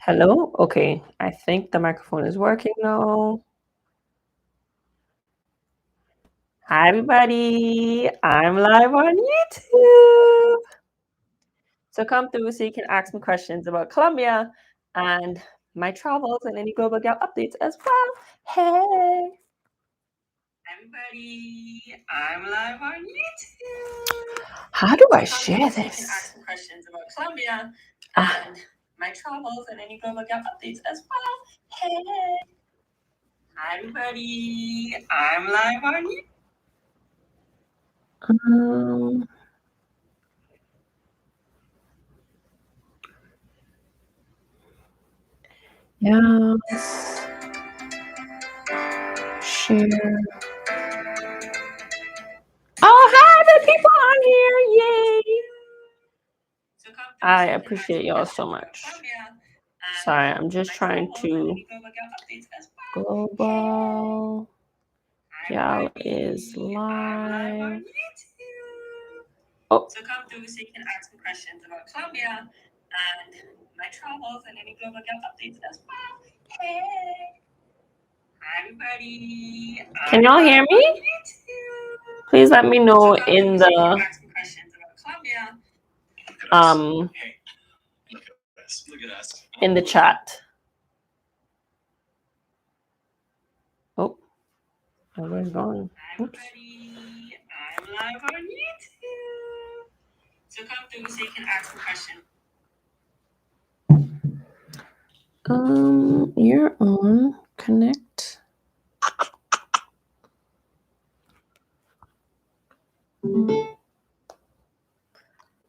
Hello? Okay, I think the microphone is working now. Hi, everybody. I'm live on YouTube. So come through so you can ask me questions about Colombia and my travels and any global gal updates as well. Hey, everybody. I'm live on YouTube. How do I share this? So you can ask me questions about Colombia and my travels and any global gal updates as well. Hey. Hi, everybody. I'm live on you. Yes. Share. Oh, hi, the people on here. Yay. I appreciate y'all so much. Sorry, I'm just trying to. Global Gal is live. Oh. So come through so you can ask me questions about Colombia and my travels and any global gal updates as well. Hey. Hi, everybody. Can y'all hear me? Please let me know in the in the chat. Oh, everyone's gone. Oops. I'm live on YouTube. So come through so you can ask a question. You're on. Connect.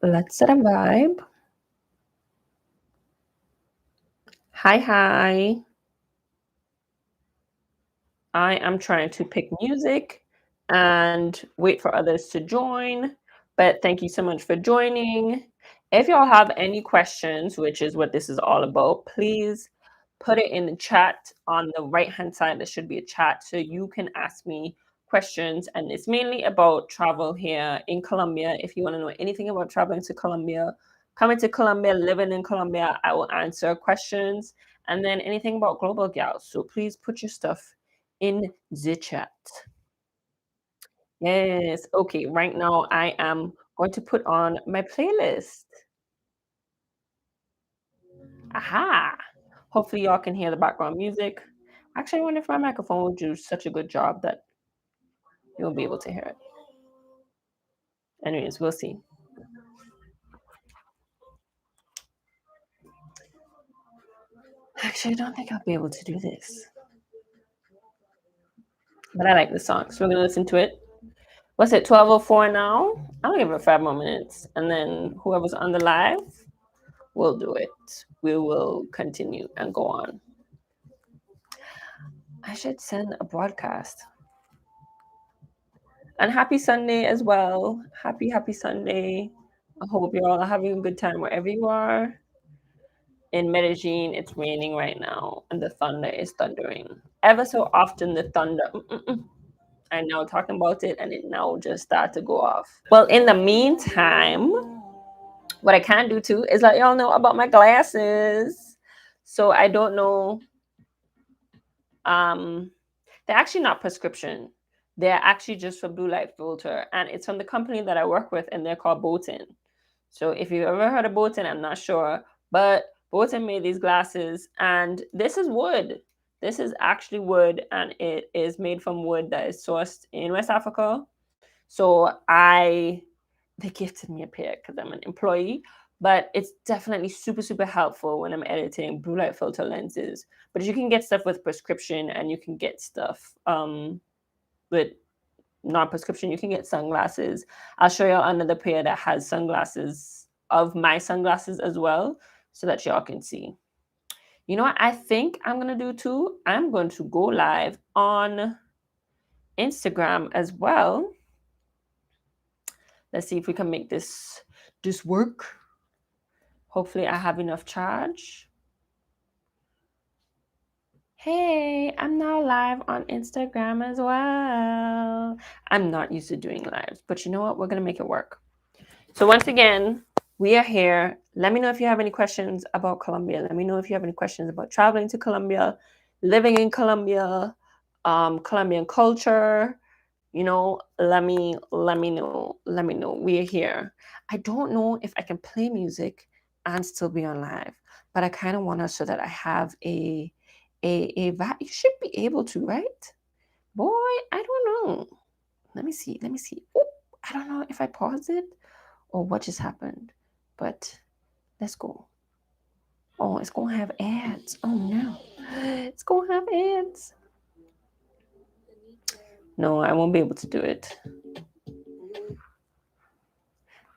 Let's set a vibe. Hi. I am trying to pick music and wait for others to join. But thank you so much for joining. If y'all have any questions, which is what this is all about, please put it in the chat on the right-hand side. There should be a chat so you can ask me questions. And it's mainly about travel here in Colombia. If you want to know anything about traveling to Colombia, coming to Colombia, living in Colombia, I will answer questions. And then anything about global gals. So please put your stuff in the chat. Yes. Okay. Right now, I am going to put on my playlist. Aha. Hopefully, y'all can hear the background music. Actually, I wonder if my microphone will do such a good job that you'll be able to hear it. Anyways, we'll see. Actually, I don't think I'll be able to do this. But I like the song, so we're going to listen to it. What's it, 12:04 now? I'll give it 5 more minutes. And then whoever's on the live, we'll do it. We will continue and go on. I should send a broadcast. And happy Sunday as well. Happy Sunday. I hope you're all having a good time wherever you are. In Medellin, it's raining right now, and the thunder is thundering. Ever so often, the thunder. I'm now talking about it, and it now just started to go off. Well, in the meantime, what I can do too is let y'all know about my glasses. So I don't know. They're actually not prescription. They're actually just for blue light filter, and it's from the company that I work with, and they're called Botin. So if you've ever heard of Botin, I'm not sure, but Botin made these glasses, and this is wood. This is actually wood, and it is made from wood that is sourced in West Africa. So they gifted me a pair because I'm an employee, but it's definitely super helpful when I'm editing blue light filter lenses. But you can get stuff with prescription, and you can get stuff with non-prescription. You can get sunglasses. I'll show you another pair that has sunglasses of my sunglasses as well, so that y'all can see. You know what I think I'm gonna do too? I'm going to go live on Instagram as well. Let's see if we can make this work. Hopefully I have enough charge. Hey, I'm now live on Instagram as well. I'm not used to doing lives, but you know what? We're going to make it work. So once again, we are here Let me know if you have any questions about Colombia. Let me know if you have any questions about traveling to Colombia, living in Colombia, Colombian culture. Let me know. Let me know. We're here. I don't know if I can play music and still be on live, but I kind of want to so that I have you should be able to, right? Boy, I don't know. Let me see. Let me see. Oh, I don't know if I paused it or what just happened, but let's go. Oh, it's gonna have ads. Oh no, it's gonna have ads. No, I won't be able to do it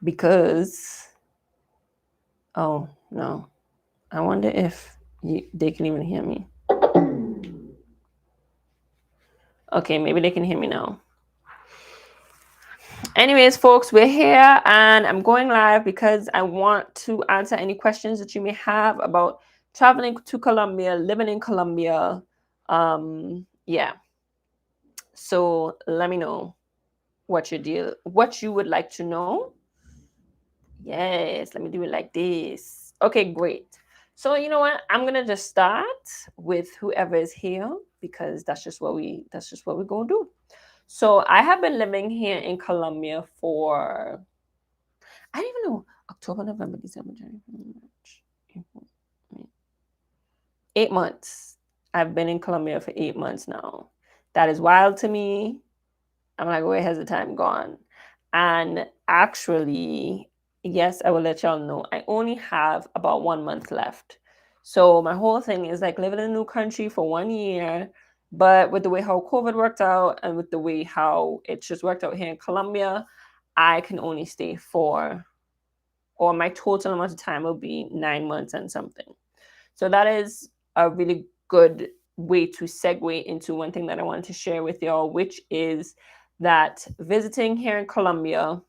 because. Oh no, I wonder if they can even hear me. Okay, maybe they can hear me now. Anyways, folks, we're here and I'm going live because I want to answer any questions that you may have about traveling to Colombia, living in Colombia. Yeah. So let me know what what you would like to know. Yes, let me do it like this. Okay, great. So you know what? I'm gonna just start with whoever is here because that's just what we're gonna do. So I have been living here in Colombia for I don't even know October, November, December, January, March, April, May. 8 months. I've been in Colombia for 8 months now. That is wild to me. I'm like, where has the time gone? And actually, yes, I will let y'all know. I only have about 1 month left. So my whole thing is like living in a new country for 1 year. But with the way how COVID worked out and with the way how it just worked out here in Colombia, I can only stay or my total amount of time will be 9 months and something. So that is a really good way to segue into one thing that I wanted to share with y'all, which is that visiting here in Colombia,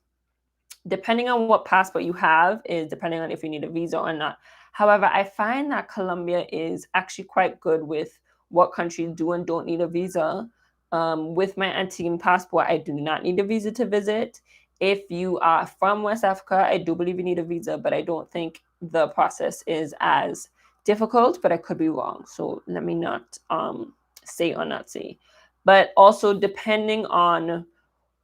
depending on what passport you have, is depending on if you need a visa or not. However, I find that Colombia is actually quite good with what countries do and don't need a visa. With my Antiguan passport, I do not need a visa to visit. If you are from West Africa, I do believe you need a visa, but I don't think the process is as difficult, but I could be wrong. So let me not say or not say. But also, depending on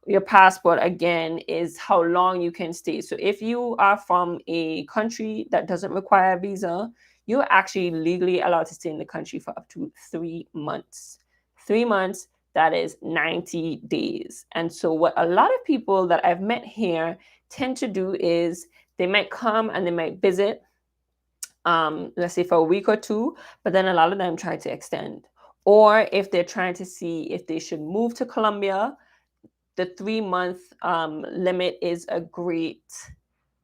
your passport again is how long you can stay. So if you are from a country that doesn't require a visa, you're actually legally allowed to stay in the country for up to 3 months. 3 months, that is 90 days. And so what a lot of people that I've met here tend to do is they might come and they might visit, let's say for a week or two, but then a lot of them try to extend. Or if they're trying to see if they should move to Colombia, the 3 month limit is a great,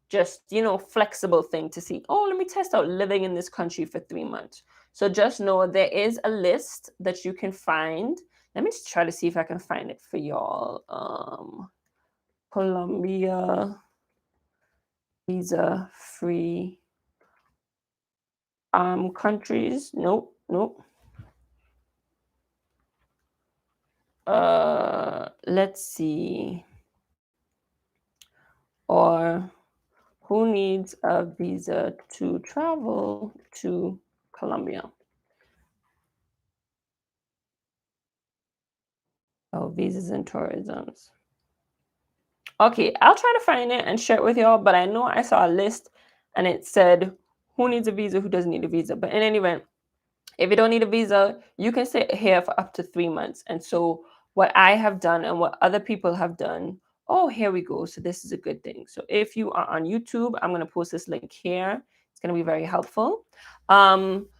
just, flexible thing to see. Oh, let me test out living in this country for 3 months. So just know there is a list that you can find. Let me just try to see if I can find it for y'all. Colombia visa free countries. Nope, nope. Let's see. Or who needs a visa to travel to Colombia? Oh, visas and tourisms. Okay, I'll try to find it and share it with y'all, but I know I saw a list and it said who needs a visa, who doesn't need a visa. But in any event, if you don't need a visa, you can stay here for up to 3 months. And so, what I have done and what other people have done, oh, here we go. So, this is a good thing. So, if you are on YouTube, I'm going to post this link here. It's going to be very helpful.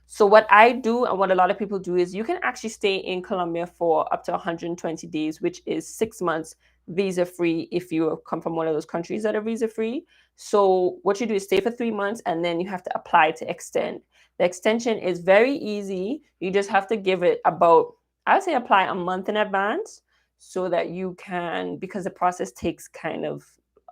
So, what I do and what a lot of people do is you can actually stay in Colombia for up to 120 days, which is 6 months visa free if you come from one of those countries that are visa free. So, what you do is stay for 3 months and then you have to apply to extend. The extension is very easy. You just have to give it about, I would say, apply a month in advance so that you can, because the process takes kind of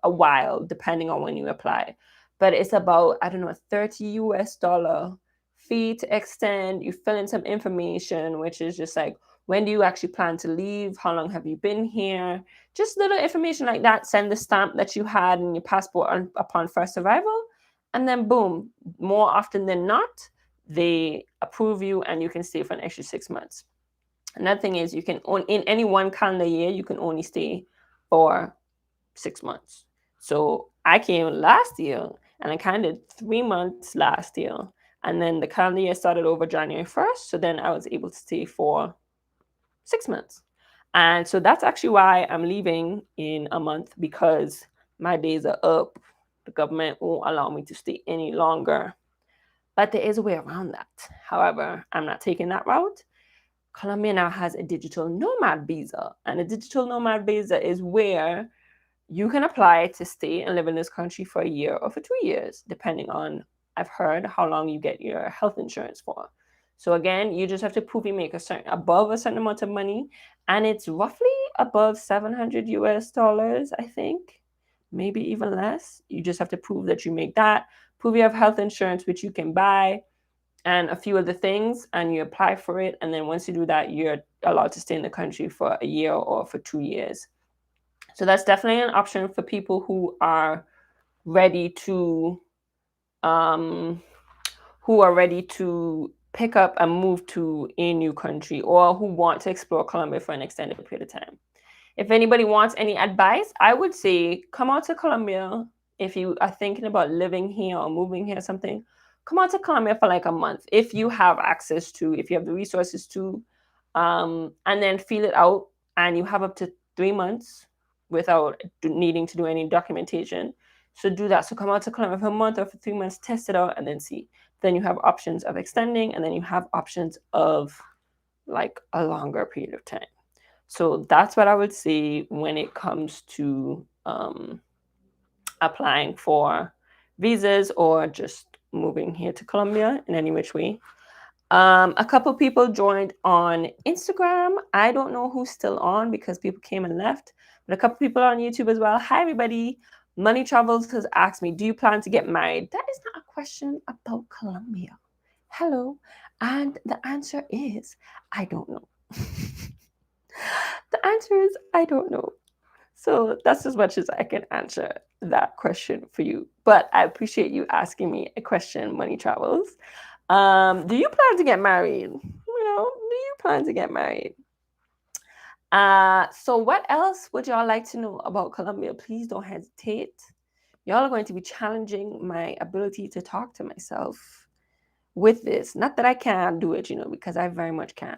a while depending on when you apply. But it's about, I don't know, 30 US dollar fee to extend. You fill in some information, which is just like, when do you actually plan to leave? How long have you been here? Just little information like that. Send the stamp that you had in your passport upon first arrival and then boom, more often than not, they approve you and you can stay for an extra 6 months. Another thing is you can in any one calendar year, you can only stay for 6 months. So I came last year and I kind of 3 months last year. And then the calendar year started over January 1st. So then I was able to stay for 6 months. And so that's actually why I'm leaving in a month, because my days are up. The government won't allow me to stay any longer. But there is a way around that. However, I'm not taking that route. Colombia now has a digital nomad visa. And a digital nomad visa is where you can apply to stay and live in this country for a year or for 2 years, depending on, I've heard, how long you get your health insurance for. So again, you just have to prove you make above a certain amount of money, and it's roughly above 700 US dollars, I think, maybe even less. You just have to prove that you make that, prove you have health insurance, which you can buy, and a few other things, and you apply for it. And then once you do that, you're allowed to stay in the country for a year or for 2 years. So that's definitely an option for people ready to um, who are ready to pick up and move to a new country, or who want to explore Colombia for an extended period of time. If anybody wants any advice, I would say come out to Colombia. If you are thinking about living here or moving here or something, come out to Colombia for like a month if you have access to, if you have the resources to, and then feel it out. And you have up to 3 months without needing to do any documentation. So do that. So come out to Colombia for a month or for 3 months, test it out, and then see. Then you have options of extending, and then you have options of like a longer period of time. So that's what I would say when it comes to applying for visas or just moving here to Colombia in any which way. A couple people joined on Instagram. I don't know who's still on because people came and left, but a couple people on YouTube as well. Hi, everybody. Money Travels has asked me, do you plan to get married? That is not a question about Colombia. Hello. And the answer is, I don't know. The answer is, I don't know. So that's as much as I can answer that question for you. But I appreciate you asking me a question, Money Travels. Do you plan to get married? Do you plan to get married? So what else would y'all like to know about Colombia? Please don't hesitate. Y'all are going to be challenging my ability to talk to myself with this. Not that I can't do it, because I very much can.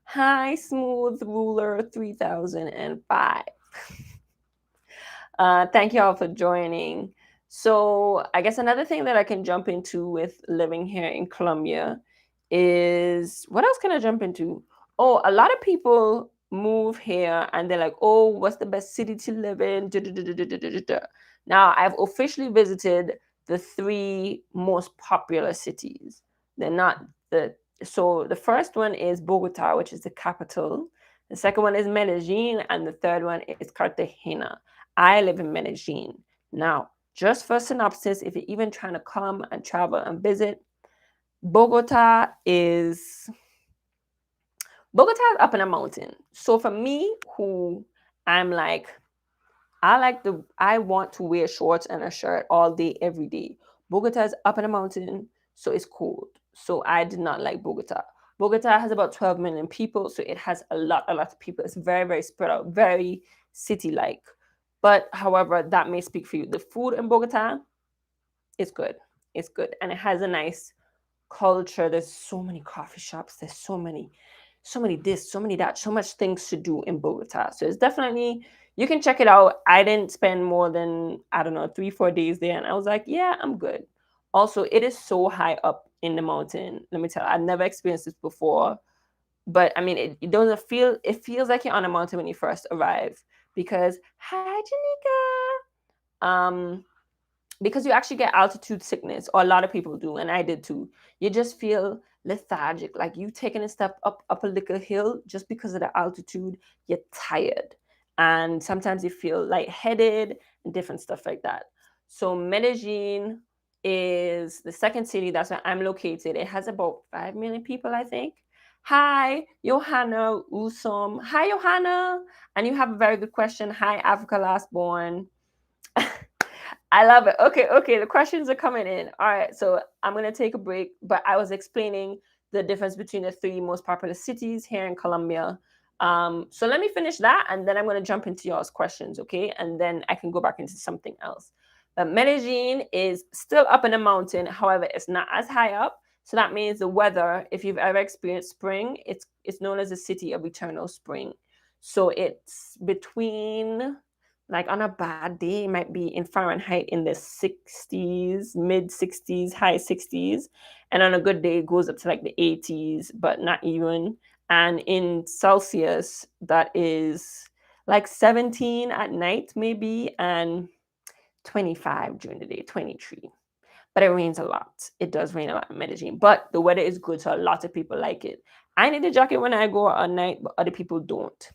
Hi, Smooth Ruler 3005. Thank you all for joining. So I guess another thing that I can jump into with living here in Colombia is, what else can I jump into? Oh, a lot of people move here and they're like, oh, what's the best city to live in? Now, I've officially visited the 3 most popular cities. They're not so the first one is Bogota, which is the capital. The second one is Medellin, and the third one is Cartagena. I live in Medellin. Now, just for synopsis, if you're even trying to come and travel and visit, Bogota is up in a mountain. So for me, who I'm like, I want to wear shorts and a shirt all day, every day. Bogota is up in a mountain, so it's cold. So I did not like Bogota. Bogota has about 12 million people, so it has a lot of people. It's very, very spread out, very city-like. But however, that may speak for you. The food in Bogota is good. It's good. And it has a nice culture. There's so many coffee shops. There's so many this, so many that, so much things to do in Bogota. So it's definitely, you can check it out. I didn't spend more than, I don't know, 3-4 days there. And I was like, yeah, I'm good. Also, it is so high up in the mountain. Let me tell you, I've never experienced this before. But I mean, it doesn't feel, it feels like you're on a mountain when you first arrive. Because, hi, Janika. Because you actually get altitude sickness, or a lot of people do, and I did too. You just feel lethargic, like you taking a step up a little hill. Just because of the altitude, you're tired, and sometimes you feel lightheaded and different stuff like that. So Medellin is the second city. That's where I'm located. It has about 5 million people, I think. Hi, Johanna Usom. Hi, Johanna. And you have a very good question. Hi, Africa Last Born. I love it. Okay. The questions are coming in. All right. So I'm going to take a break, but I was explaining the difference between the three most popular cities here in Colombia. So let me finish that and then I'm going to jump into y'all's questions. Okay. And then I can go back into something else. But Medellin is still up in the mountain. However, it's not as high up. So that means the weather, if you've ever experienced spring, it's known as the city of eternal spring. So it's between, like on a bad day, it might be in Fahrenheit in the 60s, mid 60s, high 60s. And on a good day, it goes up to like the 80s, but not even. And in Celsius, that is like 17 at night, maybe, and 25 during the day, 23. But it rains a lot. It does rain a lot in Medellin, but the weather is good, so a lot of people like it. I need a jacket when I go out at night, but other people don't.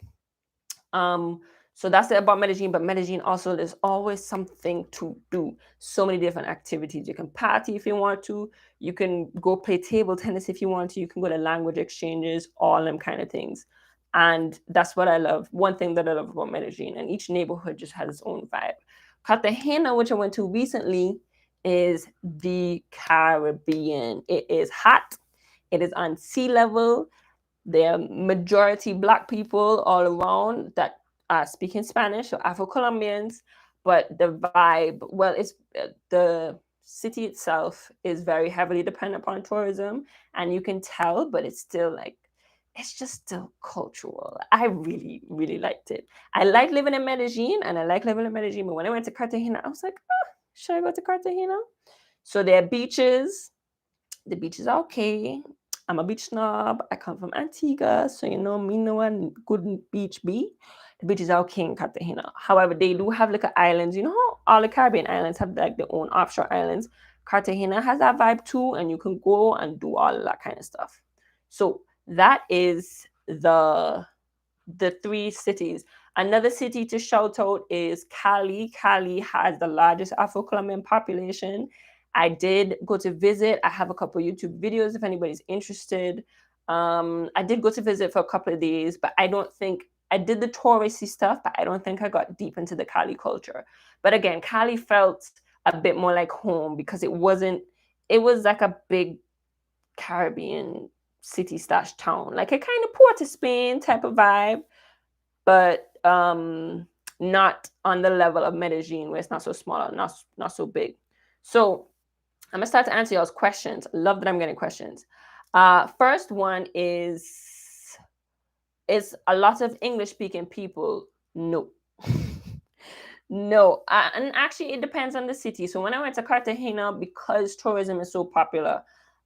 Um, so that's it about Medellin. But Medellin also, there's always something to do. So many different activities. You can party if you want to. You can go play table tennis if you want to. You can go to language exchanges, all them kind of things. And that's what I love. One thing that I love about Medellin, and each neighborhood just has its own vibe. Cartagena, which I went to recently, is the Caribbean. It is hot. It is on sea level. There are majority black people all around that are speaking Spanish, so Afro-Colombians. But the vibe, well, it's the city itself is very heavily dependent upon tourism, and you can tell, but it's still like, it's just still cultural. I really, really liked it. I like living in Medellin, and I like living in Medellin. But when I went to Cartagena, I was like, should I go to Cartagena? So there are beaches. The beaches are okay. I'm a beach snob. I come from Antigua, so you know me know a good beach be. The beaches are okay in Cartagena. However, they do have like islands. You know how all the Caribbean islands have like their own offshore islands. Cartagena has that vibe too, and you can go and do all of that kind of stuff. So that is the three cities. Another city to shout out is Cali. Cali has the largest Afro-Colombian population. I did go to visit. I have a couple YouTube videos if anybody's interested. I did go to visit for a couple of days, but I don't think I did the touristy stuff, but I don't think I got deep into the Cali culture. But again, Cali felt a bit more like home because it was like a big Caribbean city slash town, like a kind of Port of Spain type of vibe, but not on the level of Medellin where it's not so small, not so big. So I'm gonna start to answer y'all's questions. Love that I'm getting questions. First one is a lot of English speaking people? No. No, and actually, it depends on the city. So when I went to Cartagena, because tourism is so popular,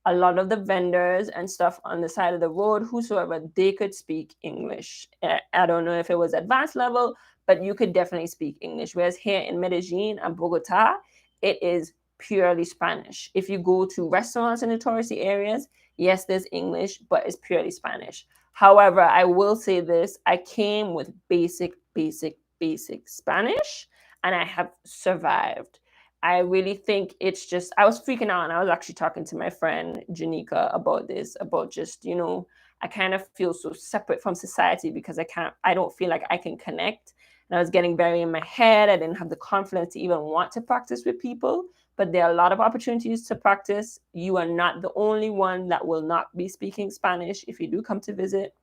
a lot of the vendors and stuff on the side of the road, whosoever, they could speak English. I don't know if it was advanced level, but you could definitely speak English. Whereas here in Medellin and Bogota, it is purely Spanish. If you go to restaurants in the touristy areas, yes, there's English, but it's purely Spanish. However, I will say this: I came with basic Spanish, and I have survived. I really think it's just, I was freaking out. And I was actually talking to my friend Janika about this, about just, I kind of feel so separate from society because I don't feel like I can connect. And I was getting very in my head. I didn't have the confidence to even want to practice with people. But there are a lot of opportunities to practice. You are not the only one that will not be speaking Spanish if you do come to visit.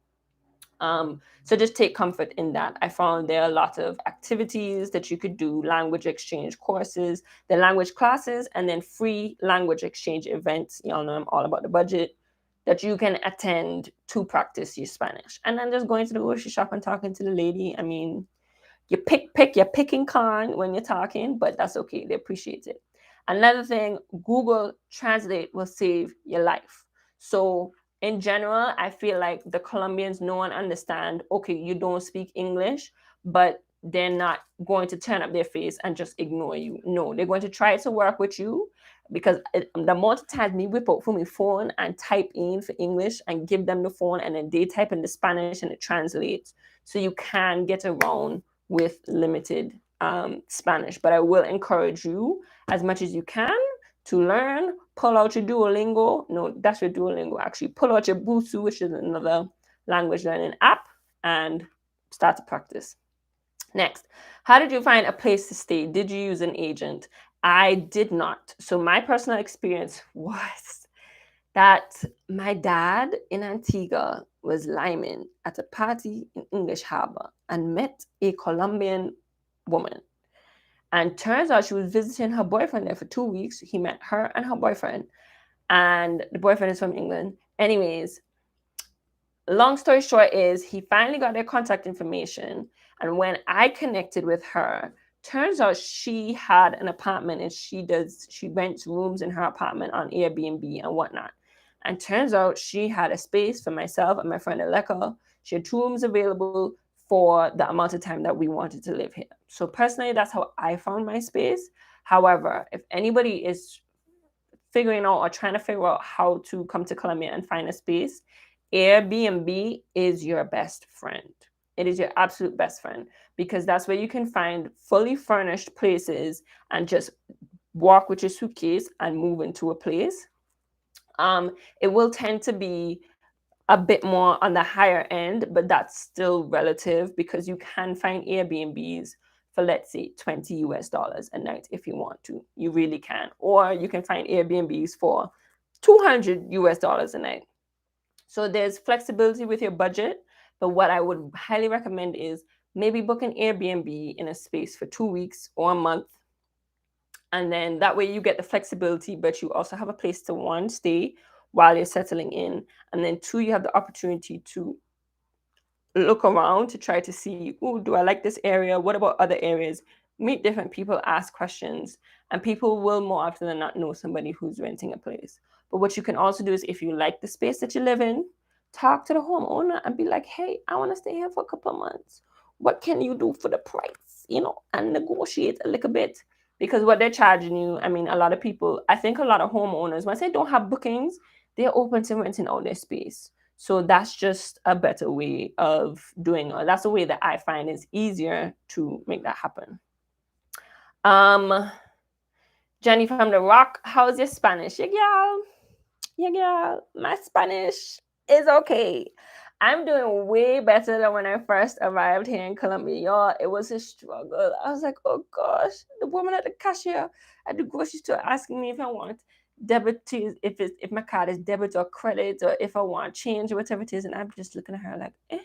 So just take comfort in that. I found there are a lot of activities that you could do, language exchange courses, the language classes, and then free language exchange events. Y'all know I'm all about the budget, that you can attend to practice your Spanish. And then just going to the grocery shop and talking to the lady. I mean, you're picking con when you're talking, but that's okay. They appreciate it. Another thing, Google Translate will save your life. So in general, I feel like the Colombians know and understand, okay, you don't speak English, but they're not going to turn up their face and just ignore you. No, they're going to try to work with you, because the amount of times me whip out from my phone and type in for English and give them the phone, and then they type in the Spanish and it translates. So you can get around with limited Spanish. But I will encourage you as much as you can to learn. Pull out your Duolingo. No, that's your Duolingo actually. Pull out your Busu, which is another language learning app, and start to practice. Next, how did you find a place to stay? Did you use an agent? I did not. So my personal experience was that my dad in Antigua was liming at a party in English Harbor and met a Colombian woman. And turns out she was visiting her boyfriend there for 2 weeks. He met her and her boyfriend, and the boyfriend is from England. Anyways, long story short is he finally got their contact information, and when I connected with her, turns out she had an apartment and she rents rooms in her apartment on Airbnb and whatnot. And turns out she had a space for myself and my friend Aleka. She had 2 rooms available for the amount of time that we wanted to live here. So personally, that's how I found my space. However, if anybody is figuring out or trying to figure out how to come to Colombia and find a space, Airbnb is your best friend. It is your absolute best friend, because that's where you can find fully furnished places and just walk with your suitcase and move into a place. It will tend to be a bit more on the higher end, but that's still relative because you can find Airbnbs for, let's say, 20 US dollars a night if you want to. You really can. Or you can find Airbnbs for 200 US dollars a night. So there's flexibility with your budget, but what I would highly recommend is maybe book an Airbnb in a space for 2 weeks or a month. And then that way you get the flexibility, but you also have a place to, one, stay while you're settling in. And then two, you have the opportunity to look around to try to see, oh, do I like this area? What about other areas? Meet different people, ask questions, and people will more often than not know somebody who's renting a place. But what you can also do is, if you like the space that you live in, talk to the homeowner and be like, hey, I want to stay here for a couple of months. What can you do for the price? And negotiate a little bit. Because what they're charging you, I mean, a lot of people, I think a lot of homeowners, once they don't have bookings, they're open to renting out their space. So that's just a better way of doing it. That's a way that I find is easier to make that happen. Jenny from the Rock, how's your Spanish? Yeah, girl. My Spanish is okay. I'm doing way better than when I first arrived here in Colombia, y'all. It was a struggle. I was like, oh gosh, the woman at the cashier at the grocery store asking me if I want debit to, if my card is debit or credit, or if I want change or whatever it is, and I'm just looking at her like, eh.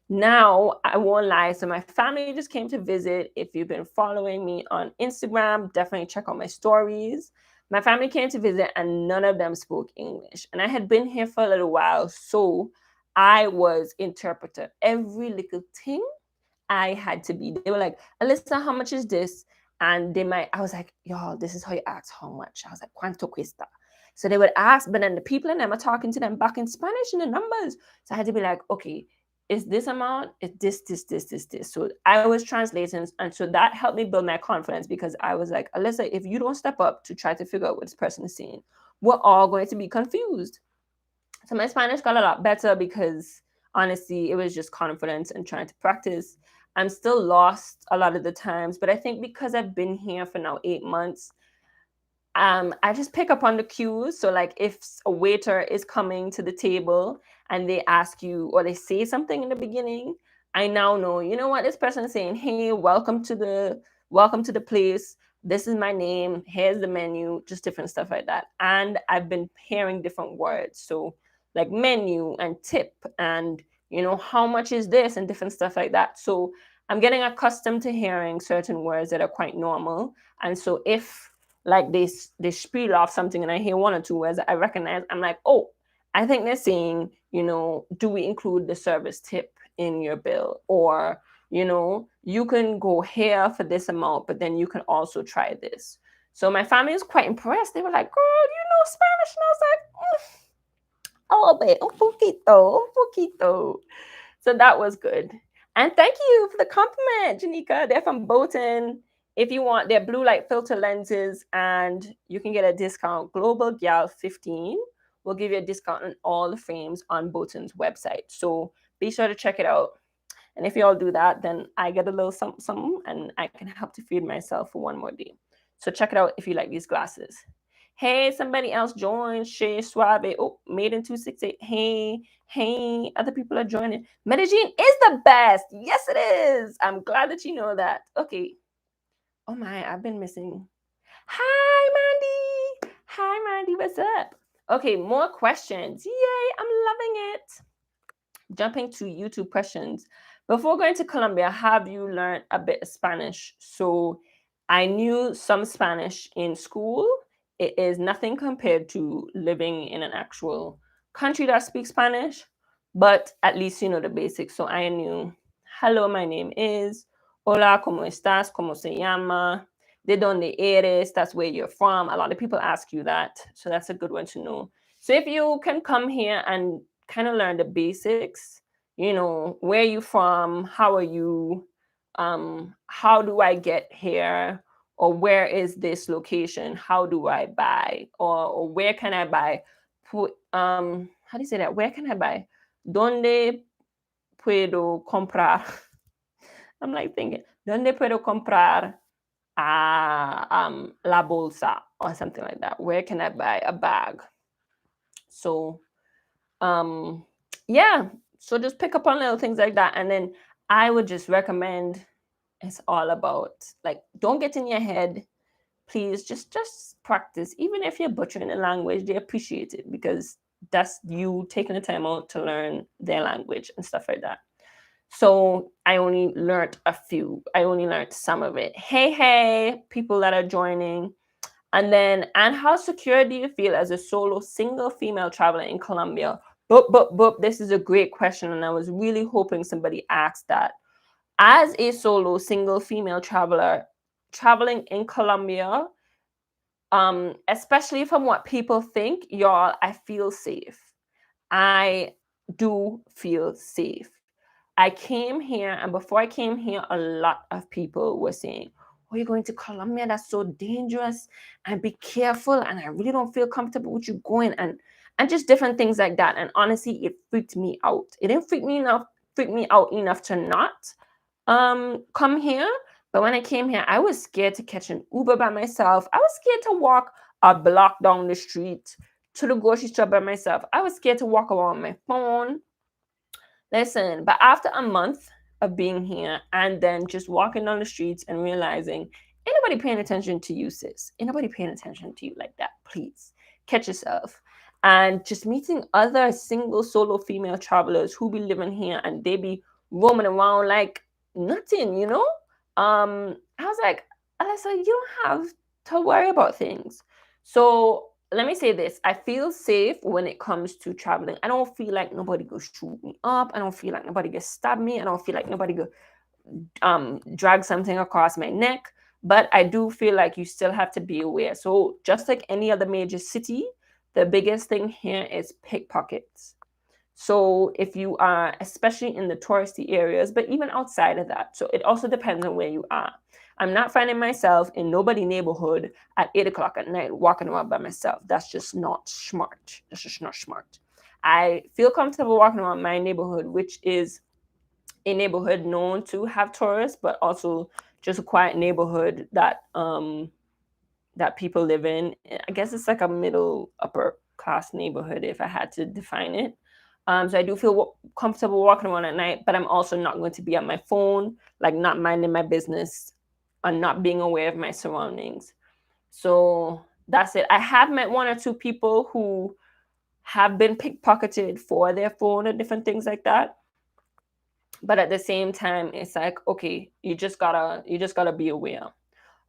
Now, I won't lie. So my family just came to visit. If you've been following me on Instagram, definitely check out my stories. My family came to visit and none of them spoke English. And I had been here for a little while, so I was interpreter. Every little thing I had to be. They were like, Alyssa, how much is this? And I was like, y'all, this is how you ask how much. I was like, ¿cuánto cuesta? So they would ask, but then the people in them are talking to them back in Spanish in the numbers. So I had to be like, okay, is this amount? Is this. So I was translating. And so that helped me build my confidence, because I was like, Alyssa, if you don't step up to try to figure out what this person is saying, we're all going to be confused. So my Spanish got a lot better because honestly, it was just confidence and trying to practice. I'm still lost a lot of the times, but I think because I've been here for now 8 months, I just pick up on the cues. So like if a waiter is coming to the table and they ask you or they say something in the beginning, I now know, you know what, this person is saying, hey, welcome to the place. This is my name. Here's the menu, just different stuff like that. And I've been pairing different words. So like menu and tip and how much is this and different stuff like that. So I'm getting accustomed to hearing certain words that are quite normal. And so if like they spiel off something and I hear one or two words that I recognize, I'm like, oh, I think they're saying, do we include the service tip in your bill? Or, you can go here for this amount, but then you can also try this. So my family was quite impressed. They were like, girl, you know Spanish? And I was like, oh, bit, un poquito. So that was good. And thank you for the compliment, Janika. They're from Bolton. If you want their blue light filter lenses, and you can get a discount, Global Gal 15 will give you a discount on all the frames on Bolton's website. So be sure to check it out. And if you all do that, then I get a little something and I can help to feed myself for one more day. So check it out if you like these glasses. Hey, somebody else joined. Shay Suave. Oh, Maiden 268. Hey, other people are joining. Medellin is the best. Yes, it is. I'm glad that you know that. Okay. Oh my, I've been missing. Hi, Mandy. Hi, Mandy. What's up? Okay, more questions. Yay, I'm loving it. Jumping to YouTube questions. Before going to Colombia, have you learned a bit of Spanish? So I knew some Spanish in school. It is nothing compared to living in an actual country that speaks Spanish, but at least you know the basics. So I knew, hello, my name is, hola, ¿cómo estás? ¿Cómo se llama? De donde eres? That's where you're from. A lot of people ask you that. So that's a good one to know. So if you can come here and kind of learn the basics, where are you from, how are you, how do I get here, or where is this location, how do I buy, or where can I buy, how do you say that, where can I buy, donde puedo comprar. I'm like thinking, donde puedo comprar la bolsa, or something like that, where can I buy a bag. So yeah, so just pick up on little things like that, and then I would just recommend, it's all about, like, don't get in your head, please, just practice. Even if you're butchering the language, they appreciate it, because that's you taking the time out to learn their language and stuff like that. So I only learned some of it. Hey, people that are joining. And how secure do you feel as a solo single female traveler in Colombia? But this is a great question, and I was really hoping somebody asked that. As a solo single female traveler traveling in Colombia, especially from what people think, y'all, I feel safe. I do feel safe. I came here, and before I came here, a lot of people were saying, "Oh, you're going to Colombia? That's so dangerous, and be careful." And I really don't feel comfortable with you going, and just different things like that. And honestly, it freaked me out. It didn't freak me out enough to not come here. But when I came here, I was scared to catch an Uber by myself. I was scared to walk a block down the street to the grocery store by myself. I was scared to walk around my phone. Listen, but after a month of being here and then just walking down the streets and realizing, ain't nobody paying attention to you, sis. Ain't nobody paying attention to you like that. Please catch yourself. And just meeting other single solo female travelers who be living here, and they be roaming around like nothing. I was like, Alyssa, you don't have to worry about things. So let me say this. I feel safe when it comes to traveling. I don't feel like nobody go shoot me up. I don't feel like nobody go stab me. I don't feel like nobody go drag something across my neck. But I do feel like you still have to be aware. So just like any other major city, the biggest thing here is pickpockets. So if you are, especially in the touristy areas, but even outside of that, so it also depends on where you are. I'm not finding myself in nobody neighborhood at 8 o'clock at night walking around by myself. That's just not smart. That's just not smart. I feel comfortable walking around my neighborhood, which is a neighborhood known to have tourists, but also just a quiet neighborhood that people live in. I guess it's like a middle upper class neighborhood if I had to define it. So I do feel comfortable walking around at night, but I'm also not going to be on my phone, like not minding my business and not being aware of my surroundings. So that's it. I have met one or two people who have been pickpocketed for their phone and different things like that. But at the same time, it's like, okay, you just gotta be aware.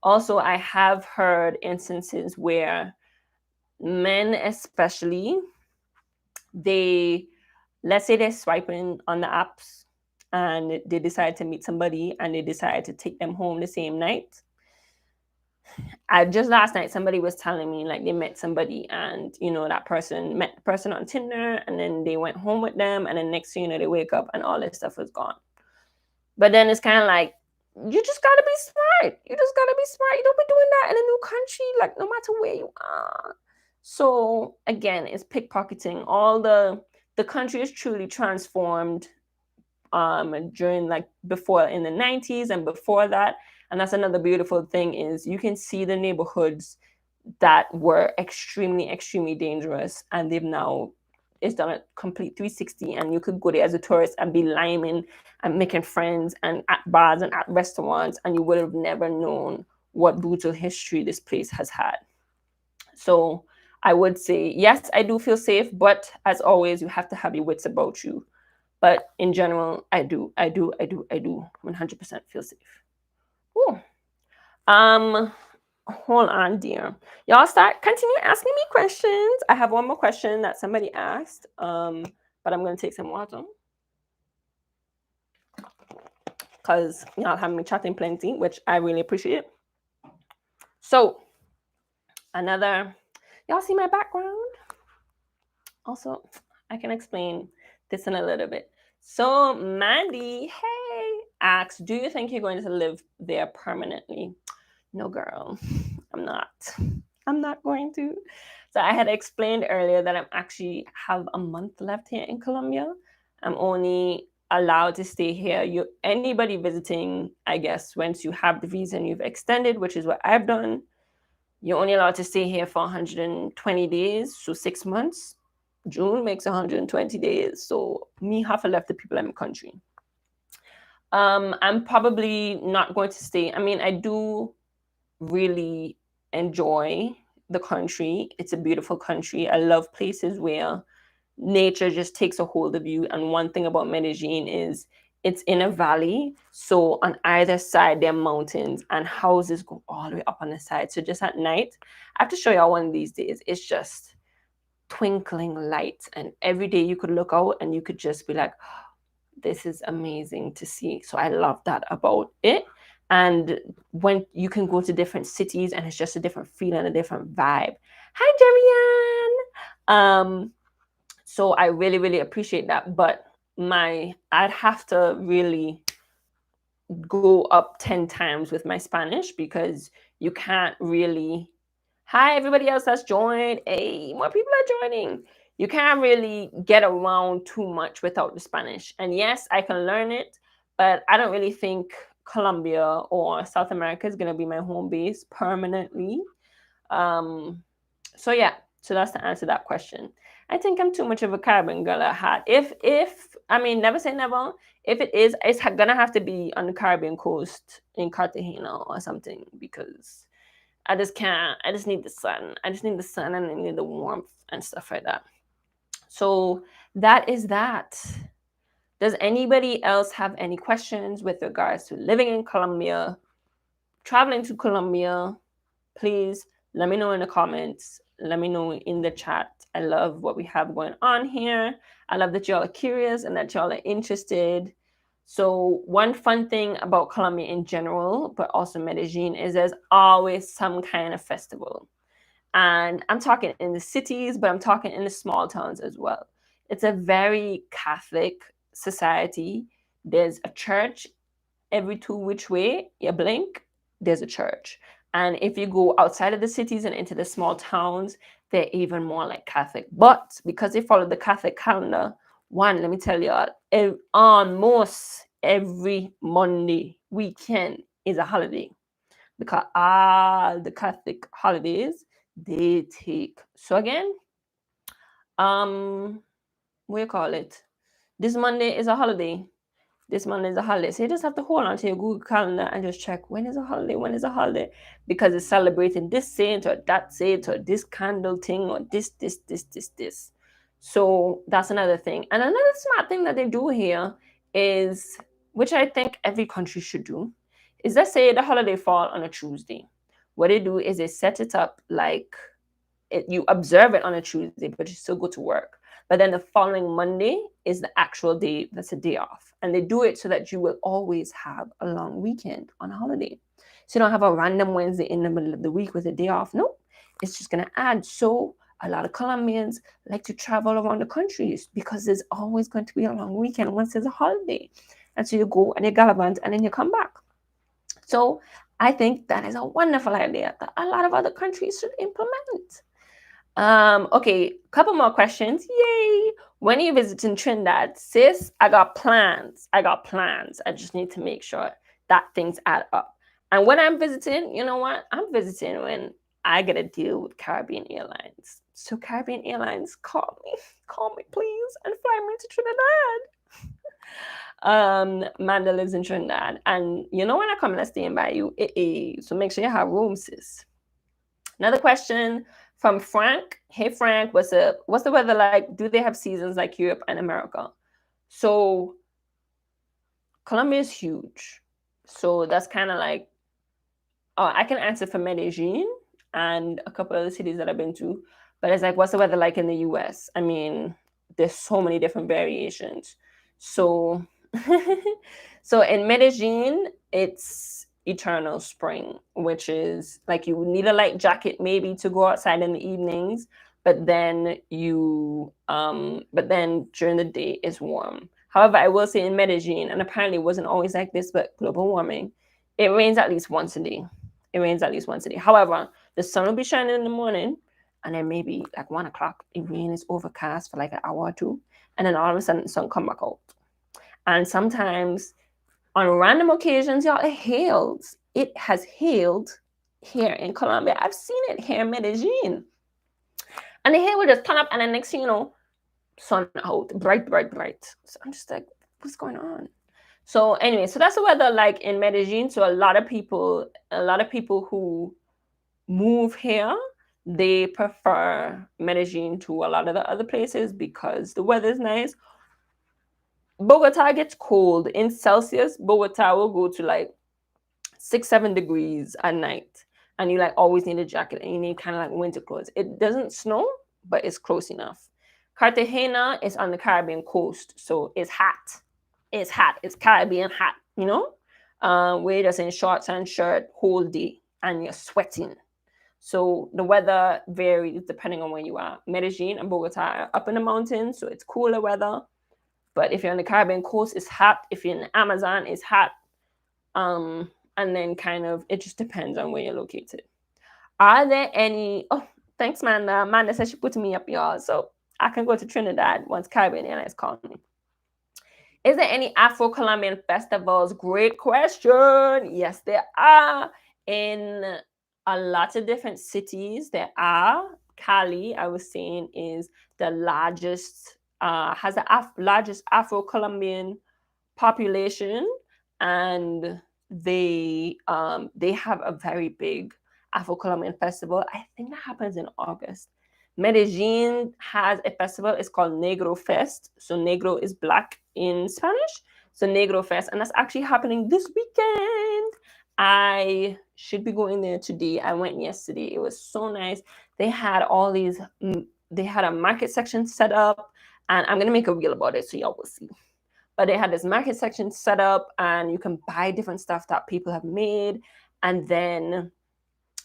Also, I have heard instances where men especially, they, let's say they're swiping on the apps and they decide to meet somebody and they decide to take them home the same night. I just last night somebody was telling me like they met somebody, and that person met the person on Tinder, and then they went home with them, and then next thing you know, they wake up and all this stuff is gone. But then it's kind of like, you just gotta be smart. You just gotta be smart. You don't be doing that in a new country, like no matter where you are. So again, it's pickpocketing. All the country is truly transformed during, like, before, in the 90s and before that. And that's another beautiful thing, is you can see the neighborhoods that were extremely, extremely dangerous, and they've now, it's done a complete 360, and you could go there as a tourist and be liming and making friends and at bars and at restaurants, and you would have never known what brutal history this place has had. So I would say, yes, I do feel safe, but as always, you have to have your wits about you. But in general, I do 100% feel safe. Ooh. Um, hold on, dear. Y'all continue asking me questions. I have one more question that somebody asked. But I'm gonna take some water because y'all have me chatting plenty, which I really appreciate. So another, y'all see my background? Also, I can explain this in a little bit. So Mandy, hey, asks, do you think you're going to live there permanently? No, girl, I'm not. I'm not going to. So I had explained earlier that I'm actually have a month left here in Colombia. I'm only allowed to stay here. Anybody visiting, I guess, once you have the visa and you've extended, which is what I've done, you're only allowed to stay here for 120 days, so 6 months. June makes 120 days, so me half a left the people in the country. I'm probably not going to stay. I mean, I do really enjoy the country. It's a beautiful country. I love places where nature just takes a hold of you. And one thing about Medellin is it's in a valley. So on either side, there are mountains and houses go all the way up on the side. So just at night, I have to show y'all one of these days. It's just twinkling lights. And every day you could look out and you could just be like, this is amazing to see. So I love that about it. And when you can go to different cities and it's just a different feeling, a different vibe. Hi, Jerian. So I really, really appreciate that. But I'd have to really go up 10 times with my Spanish because you can't really. Hi, everybody else that's joined. Hey, more people are joining. You can't really get around too much without the Spanish. And yes, I can learn it, but I don't really think Colombia or South America is going to be my home base permanently. So yeah, so that's the answer to that question. I think I'm too much of a Caribbean girl at heart. If I mean, never say never. If it is, it's gonna have to be on the Caribbean coast in Cartagena or something because I just can't. I just need the sun. I just need the sun and I need the warmth and stuff like that. So that is that. Does anybody else have any questions with regards to living in Colombia, traveling to Colombia? Please let me know in the comments. Let me know in the chat. I love what we have going on here. I love that y'all are curious and that y'all are interested. So one fun thing about Colombia in general, but also Medellin, is there's always some kind of festival. And I'm talking in the cities, but I'm talking in the small towns as well. It's a very Catholic society. There's a church every two which way you blink, there's a church. And if you go outside of the cities and into the small towns, they're even more like Catholic. But because they follow the Catholic calendar, one, let me tell you, almost every Monday weekend is a holiday because all the Catholic holidays they take. So again, what you call it? This Monday is a holiday. This Monday is a holiday. So you just have to hold on to your Google Calendar and just check when is a holiday, when is a holiday, because it's celebrating this saint or that saint or this candle thing or this. So that's another thing. And another smart thing that they do here is, which I think every country should do, is let's say the holiday fall on a Tuesday. What they do is they set it up like you observe it on a Tuesday, but you still go to work. But then the following Monday is the actual day that's a day off. And they do it so that you will always have a long weekend on a holiday. So you don't have a random Wednesday in the middle of the week with a day off. No, it's just going to add. So a lot of Colombians like to travel around the countries because there's always going to be a long weekend once there's a holiday. And so you go and you gallivant and then you come back. So I think that is a wonderful idea that a lot of other countries should implement. Okay, couple more questions. Yay! When are you visiting Trinidad? Sis, I got plans. I just need to make sure that things add up. And when I'm visiting, you know what? I'm visiting when I get a deal with Caribbean Airlines. So Caribbean Airlines, call me please, and fly me to Trinidad. Manda lives in Trinidad, and when I come, let's stay in Bayou. So make sure you have room, sis. Another question from Frank. Hey Frank, what's up? What's the weather like? Do they have seasons like Europe and America? So Colombia is huge. So that's kind of like, I can answer for Medellin and a couple of the cities that I've been to. But it's like, what's the weather like in the US? I mean, there's so many different variations. So, so in Medellin, it's eternal spring, which is like you need a light jacket maybe to go outside in the evenings, but then during the day it's warm. However, I will say in Medellin, and apparently it wasn't always like this, but global warming, it rains at least once a day. It rains at least once a day. However, the sun will be shining in the morning, and then maybe like 1 o'clock, the rain is overcast for like an hour or two, and then all of a sudden the sun come back out. And sometimes on random occasions, y'all, it hails. It has hailed here in Colombia. I've seen it here in Medellin. And the hail will just turn up, and then next thing you know, sun out, bright, bright, bright. So I'm just like, what's going on? So anyway, so that's the weather like in Medellin. So a lot of people who move here, they prefer Medellin to a lot of the other places because the weather is nice. Bogota gets cold. In Celsius, Bogota will go to like 6-7 degrees at night, and you like always need a jacket, and you need kind of like winter clothes. It doesn't snow, but it's close enough. Cartagena is on the Caribbean coast, so it's hot. It's hot. It's Caribbean hot, we're just in shorts and shirt whole day, and you're sweating. So the weather varies depending on where you are. Medellin and Bogota are up in the mountains, so it's cooler weather. But if you're on the Caribbean coast, it's hot. If you're in the Amazon, it's hot. And then kind of, it just depends on where you're located. Are there any, thanks, Manda. Amanda said she put me up, y'all. So I can go to Trinidad once Caribbean Airlines call me. Is there any Afro-Colombian festivals? Great question. Yes, there are. In a lot of different cities, there are. Cali, I was saying, is the largest, has the largest Afro-Colombian population, and they have a very big Afro-Colombian festival. I think that happens in August. Medellin has a festival. It's called Negro Fest. So negro is black in Spanish. So Negro Fest, and that's actually happening this weekend. I should be going there today. I went yesterday. It was so nice. They had all these. They had a market section set up, and I'm gonna make a reel about it so y'all will see. But they had this market section set up, and you can buy different stuff that people have made. And then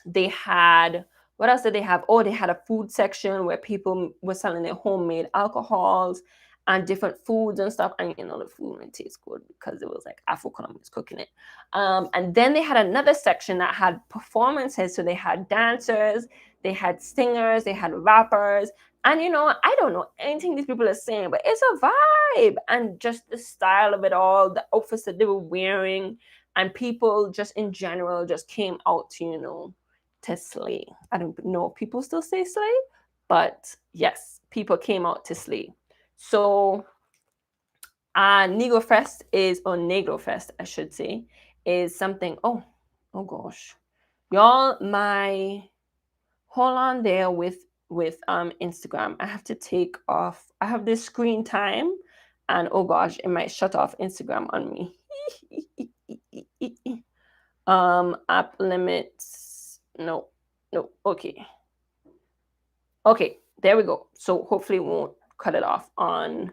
they had, what else did they have? Oh, they had a food section where people were selling their homemade alcohols and different foods and stuff. And the food would taste good because it was like Afro-Colombians cooking it. And then they had another section that had performances. So they had dancers, they had singers, they had rappers. And I don't know anything these people are saying, but it's a vibe. And just the style of it all, the outfits that they were wearing, and people just in general just came out to, to slay. I don't know if people still say slay, but yes, people came out to slay. So Negro Fest Negro Fest, I should say, is something, oh gosh. Y'all, hold on there with Instagram. I have to take off. I have this screen time, and oh gosh, it might shut off Instagram on me. App limits. No. Okay, there we go. So hopefully it won't cut it off on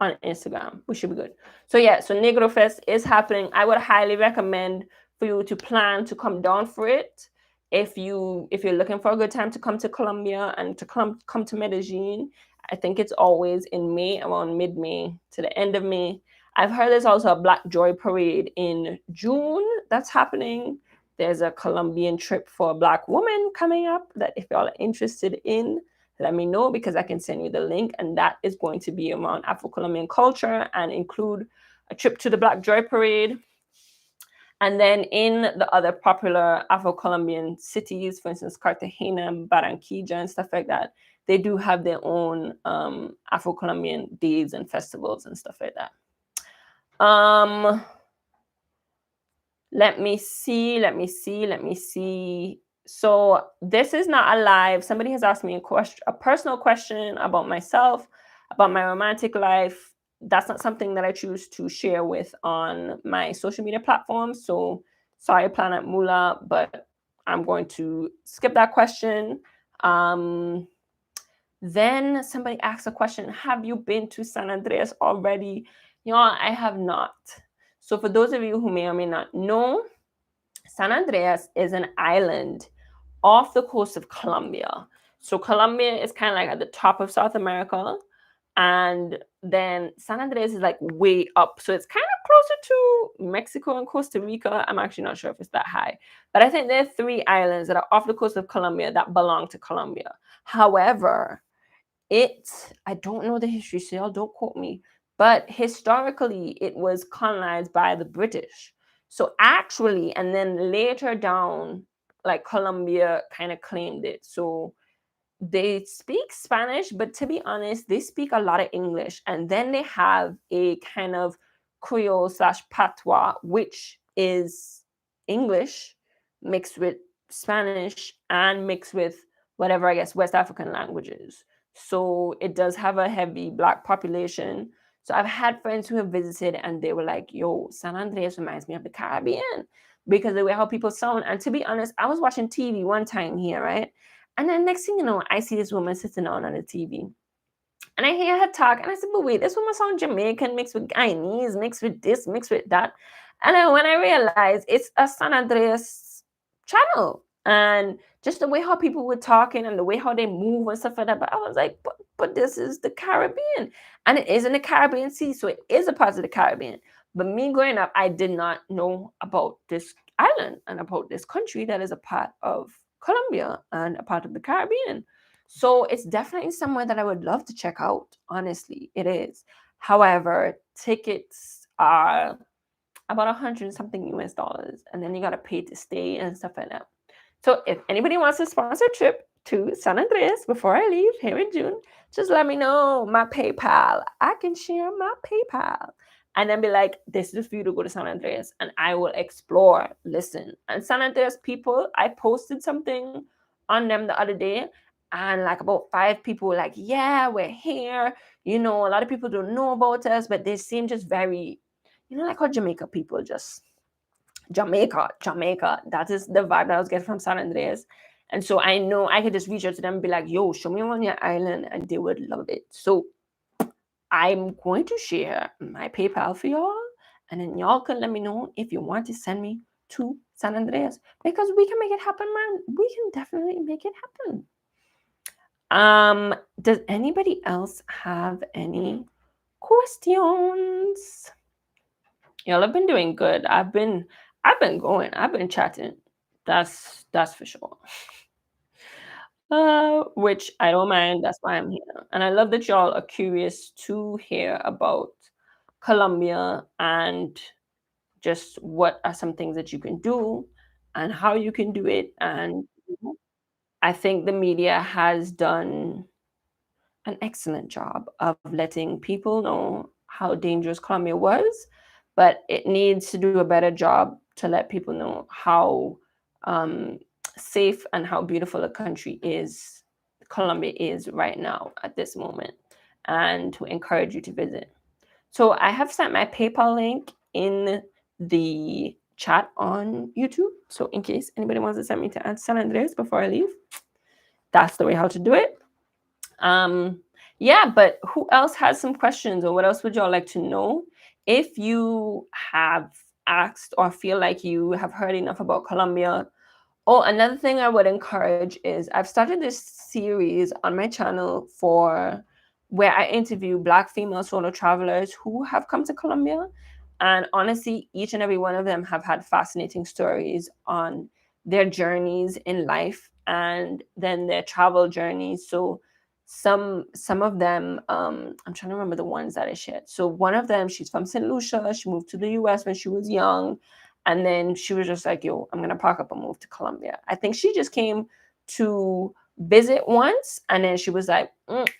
Instagram. We should be good. So yeah, so Negro Fest is happening. I would highly recommend for you to plan to come down for it. If you're looking for a good time to come to Colombia and to come to Medellin, I think it's always in May, around mid-May to the end of May. I've heard there's also a Black Joy Parade in June that's happening. There's a Colombian trip for a Black woman coming up that if y'all are interested in, let me know because I can send you the link. And that is going to be around Afro-Colombian culture and include a trip to the Black Joy Parade. And then in the other popular Afro-Colombian cities, for instance, Cartagena, Barranquilla, and stuff like that, they do have their own Afro-Colombian days and festivals and stuff like that. Let me see. So this is not a live. Somebody has asked me a personal question about myself, about my romantic life. That's not something that I choose to share with on my social media platforms. So sorry, Planet Mula, but I'm going to skip that question. Then somebody asked a question: have you been to San Andreas already? I have not. So for those of you who may or may not know, San Andreas is an island off the coast of Colombia. So Colombia is kind of like at the top of South America, and then San Andreas is like way up. So it's kind of closer to Mexico and Costa Rica. I'm actually not sure if it's that high, but I think there are 3 islands that are off the coast of Colombia that belong to Colombia. However, I don't know the history, so y'all don't quote me, but historically it was colonized by the British. So actually, and then later down, like Colombia kind of claimed it. So they speak Spanish, but to be honest, they speak a lot of English. And then they have a kind of Creole slash patois, which is English mixed with Spanish and mixed with whatever, I guess, West African languages. So it does have a heavy Black population. So I've had friends who have visited and they were like, yo, San Andreas reminds me of the Caribbean because the way how people sound. And to be honest, I was watching TV one time here, right? And then next thing you know, I see this woman sitting on the TV. And I hear her talk, and I said, but wait, this woman sounds Jamaican mixed with Guyanese, mixed with this, mixed with that. And then when I realized it's a San Andreas channel, and just the way how people were talking and the way how they move and stuff like that. But I was like, but this is the Caribbean. And it is in the Caribbean Sea, so it is a part of the Caribbean. But me growing up, I did not know about this island and about this country that is a part of Colombia and a part of the Caribbean. So it's definitely somewhere that I would love to check out. Honestly, it is. However, tickets are about 100 something US dollars, and then you gotta pay to stay and stuff like that. So if anybody wants to sponsor a trip to San Andreas before I leave here in June, just let me know my PayPal. I can share my PayPal. And then be like, this is for you to go to San Andreas. And I will explore. Listen. And San Andreas people, I posted something on them the other day. And like about 5 people were like, yeah, we're here. A lot of people don't know about us, but they seem just very, like how Jamaica people just Jamaica. That is the vibe that I was getting from San Andreas. And so I know I could just reach out to them and be like, yo, show me on your island, and they would love it. So I'm going to share my PayPal for y'all, and then y'all can let me know if you want to send me to San Andreas, because we can make it happen, man. We can definitely make it happen. Does anybody else have any questions? Y'all have been doing good. I've been going. I've been chatting. That's for sure. Which I don't mind. That's why I'm here. And I love that y'all are curious to hear about Colombia and just what are some things that you can do and how you can do it. And I think the media has done an excellent job of letting people know how dangerous Colombia was, but it needs to do a better job to let people know how safe and how beautiful a country is, Colombia is right now at this moment, and to encourage you to visit. So I have sent my PayPal link in the chat on YouTube. So in case anybody wants to send me to San Andres before I leave, that's the way how to do it. Yeah, but who else has some questions, or what else would y'all like to know? If you have asked or feel like you have heard enough about Colombia. Oh, another thing I would encourage is I've started this series on my channel for where I interview Black female solo travelers who have come to Colombia. And honestly, each and every one of them have had fascinating stories on their journeys in life and then their travel journeys. So some of them, I'm trying to remember the ones that I shared. So one of them, she's from St. Lucia. She moved to the US when she was young. And then she was just like, yo, I'm gonna pack up and move to Colombia. I think she just came to visit once, and then she was like,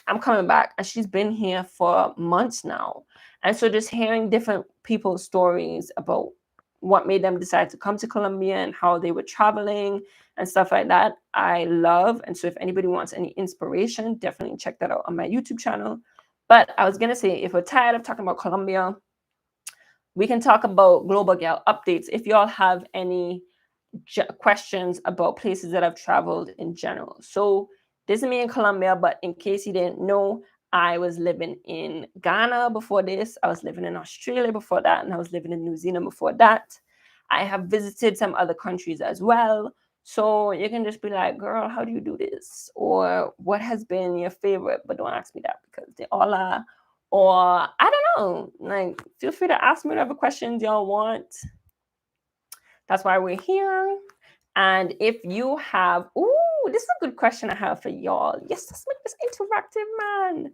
I'm coming back. And she's been here for months now. And so just hearing different people's stories about what made them decide to come to Colombia and how they were traveling and stuff like that, I love. And so if anybody wants any inspiration, definitely check that out on my YouTube channel. But I was gonna say, if we're tired of talking about Colombia, we can talk about Global Gal updates. If y'all have any questions about places that I've traveled in general. So this is me in Colombia, but in case you didn't know, I was living in Ghana before this. I was living in Australia before that, and I was living in New Zealand before that. I have visited some other countries as well. So you can just be like, girl, how do you do this? Or what has been your favorite? But don't ask me that because they all are. Or I don't know. Like, feel free to ask me whatever questions y'all want. That's why we're here. And if you have, this is a good question I have for y'all. Yes, let's make this interactive, man.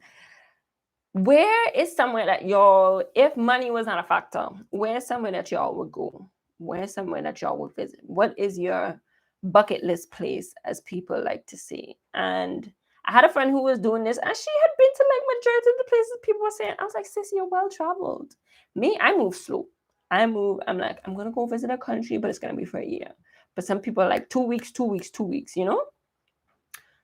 Where is somewhere that y'all, if money was not a factor, where's somewhere that y'all would go? Where's somewhere that y'all would visit? What is your bucket list place, as people like to say? And I had a friend who was doing this, and she had been to like majority of the places people were saying. I was like, sis, you're well traveled. Me, I move slow. I'm like, I'm gonna go visit a country, but it's gonna be for a year. But some people are like 2 weeks, 2 weeks, 2 weeks, you know?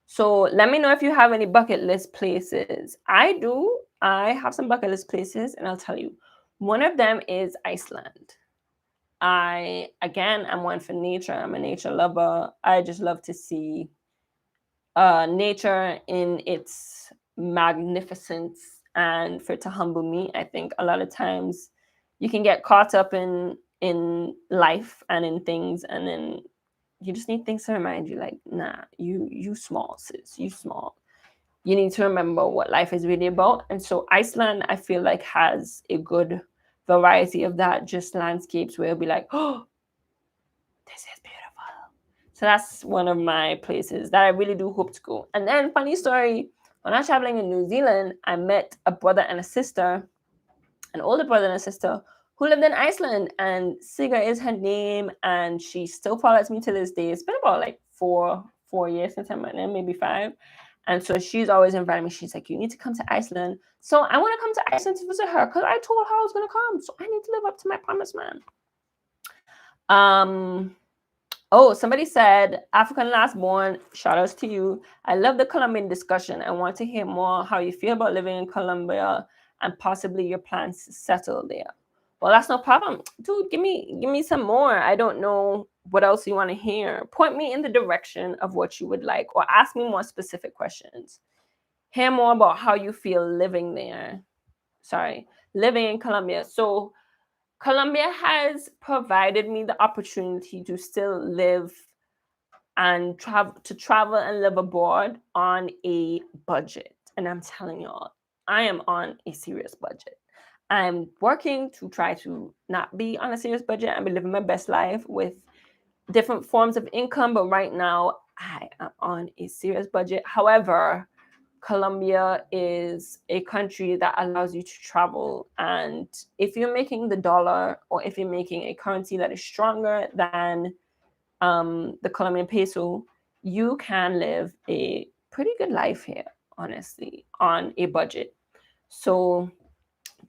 So let me know if you have any bucket list places. I do. I have some bucket list places, and I'll tell you. One of them is Iceland. I'm one for nature. I'm a nature lover. I just love to see nature in its magnificence, and for it to humble me. I think a lot of times you can get caught up in life and in things, and then you just need things to remind you, like, nah, you small, sis, you small. You need to remember what life is really about. And so Iceland, I feel like, has a good variety of that, just landscapes where it'll be like, oh, this is beautiful. So that's one of my places that I really do hope to go. And then, funny story, when I was traveling in New Zealand, I met a brother and a sister, an older brother and a sister, who lived in Iceland, and Siga is her name, and she still follows me to this day. It's been about like four years since I met them, maybe 5. And so she's always inviting me. She's like, you need to come to Iceland. So I want to come to Iceland to visit her because I told her I was going to come. So I need to live up to my promise, man. Oh, somebody said, African lastborn, shout outs to you. I love the Colombian discussion. I want to hear more how you feel about living in Colombia and possibly your plans to settle there. Well, that's no problem. Dude, give me some more. I don't know what else you want to hear. Point me in the direction of what you would like, or ask me more specific questions. Hear more about how you feel living there. Living in Colombia. So Colombia has provided me the opportunity to still live and travel and live abroad on a budget. And I'm telling y'all, I am on a serious budget. I'm working to try to not be on a serious budget and be living my best life with different forms of income. But right now, I am on a serious budget. However, Colombia is a country that allows you to travel. And if you're making the dollar, or if you're making a currency that is stronger than the Colombian peso, you can live a pretty good life here, honestly, on a budget. So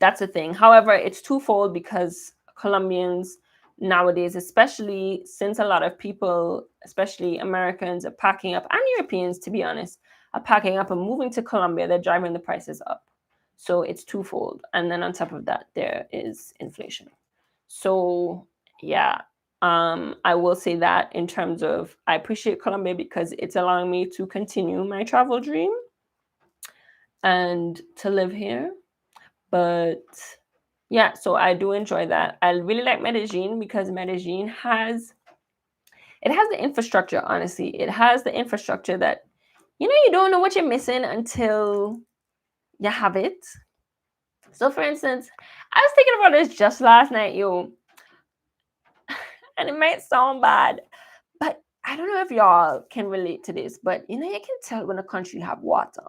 that's a thing. However, it's twofold, because Colombians nowadays, especially since a lot of people, especially Americans, are packing up, and Europeans, to be honest, are packing up and moving to Colombia, they're driving the prices up. So it's twofold. And then on top of that, there is inflation. So yeah, I will say that in terms of, I appreciate Colombia because it's allowing me to continue my travel dream and to live here. But yeah, so I do enjoy that. I really like Medellin because Medellin has the infrastructure, honestly. It has the infrastructure that, you don't know what you're missing until you have it. So for instance, I was thinking about this just last night, yo. And it might sound bad, but I don't know if y'all can relate to this, but you can tell when a country have water.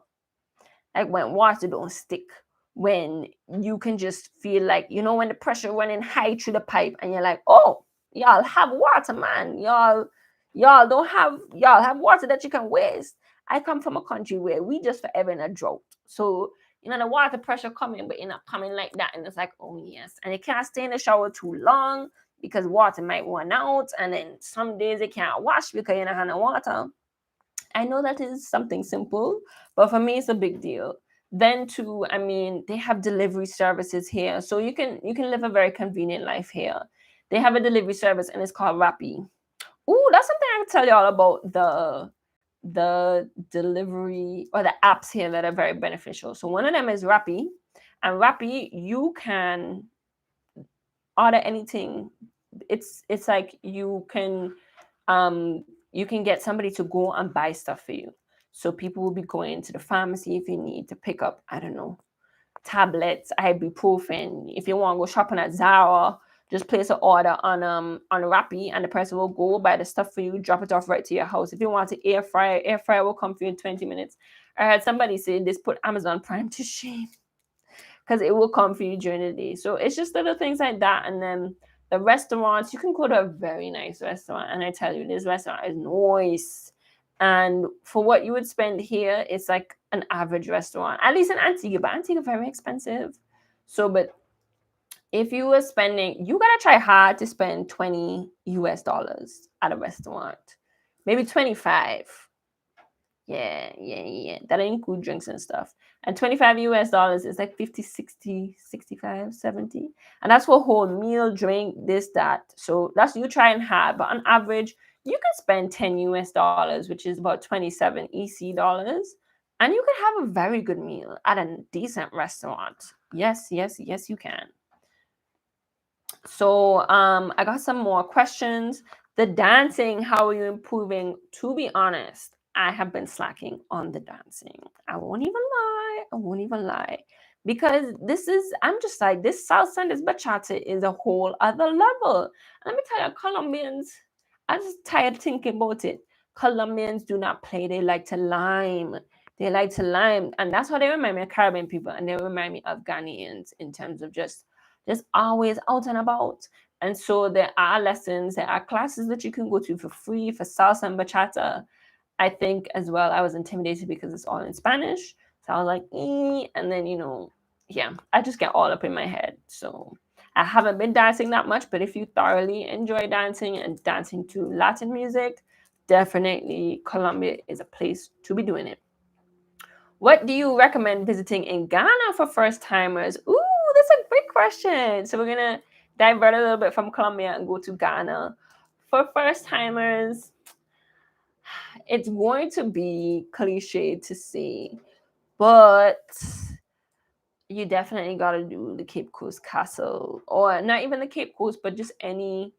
Like when water don't stick, when you can just feel like, when the pressure running high through the pipe and you're like, oh, Y'all have water, man. Y'all have water that you can waste. I come from a country where we just forever in a drought. So the water pressure coming, but not coming like that. And it's like, oh yes. And you can't stay in the shower too long because water might run out. And then some days you can't wash because you don't have no water. I know that is something simple, but for me it's a big deal. Then too, I mean, they have delivery services here. So you can live a very convenient life here. They have a delivery service and it's called Rappi. Ooh, that's something I can tell you all about the delivery or the apps here that are very beneficial. So one of them is Rappi, and Rappi you can order anything. It's like you can get somebody to go and buy stuff for you. So people will be going to the pharmacy if you need to pick up, I don't know, tablets, ibuprofen. If you want to go shopping at Zara, just place an order on Rappi, and the person will go buy the stuff for you, drop it off right to your house. If you want to air fryer will come for you in 20 minutes. I heard somebody say this put Amazon Prime to shame because it will come for you during the day. So it's just little things like that. And then the restaurants, you can go to a very nice restaurant, and I tell you, this restaurant is nice. And for what you would spend here, it's like an average restaurant, at least in Antigua. But Antigua very expensive. So, but if you were spending, you gotta try hard to spend $20 at a restaurant, maybe 25. Yeah. That include drinks and stuff. And $25 is like 50, 60, 65, 70. And that's for whole meal, drink, this, that. So that's you try and have. But on average, you can spend $10, which is about 27 EC dollars. And you can have a very good meal at a decent restaurant. Yes, you can. So I got some more questions. The dancing, how are you improving? To be honest, I have been slacking on the dancing. I won't even lie. Because I'm just like, this salsa and this bachata is a whole other level. Let me tell you, Colombians, I'm just tired thinking about it. Colombians do not play, they like to lime. They like to lime. And that's how they remind me of Caribbean people. And they remind me of Ghanaians in terms of just always out and about. And so there are lessons, there are classes that you can go to for free for salsa and bachata. I think as well, I was intimidated because it's all in Spanish. So I was like, and then, yeah, I just get all up in my head. So I haven't been dancing that much, but if you thoroughly enjoy dancing and dancing to Latin music, definitely Colombia is a place to be doing it. What do you recommend visiting in Ghana for first timers? Ooh, that's a great question. So we're gonna divert a little bit from Colombia and go to Ghana. For first timers, it's going to be cliche to say, but you definitely gotta do the Cape Coast Castle, or not even the Cape Coast, but just any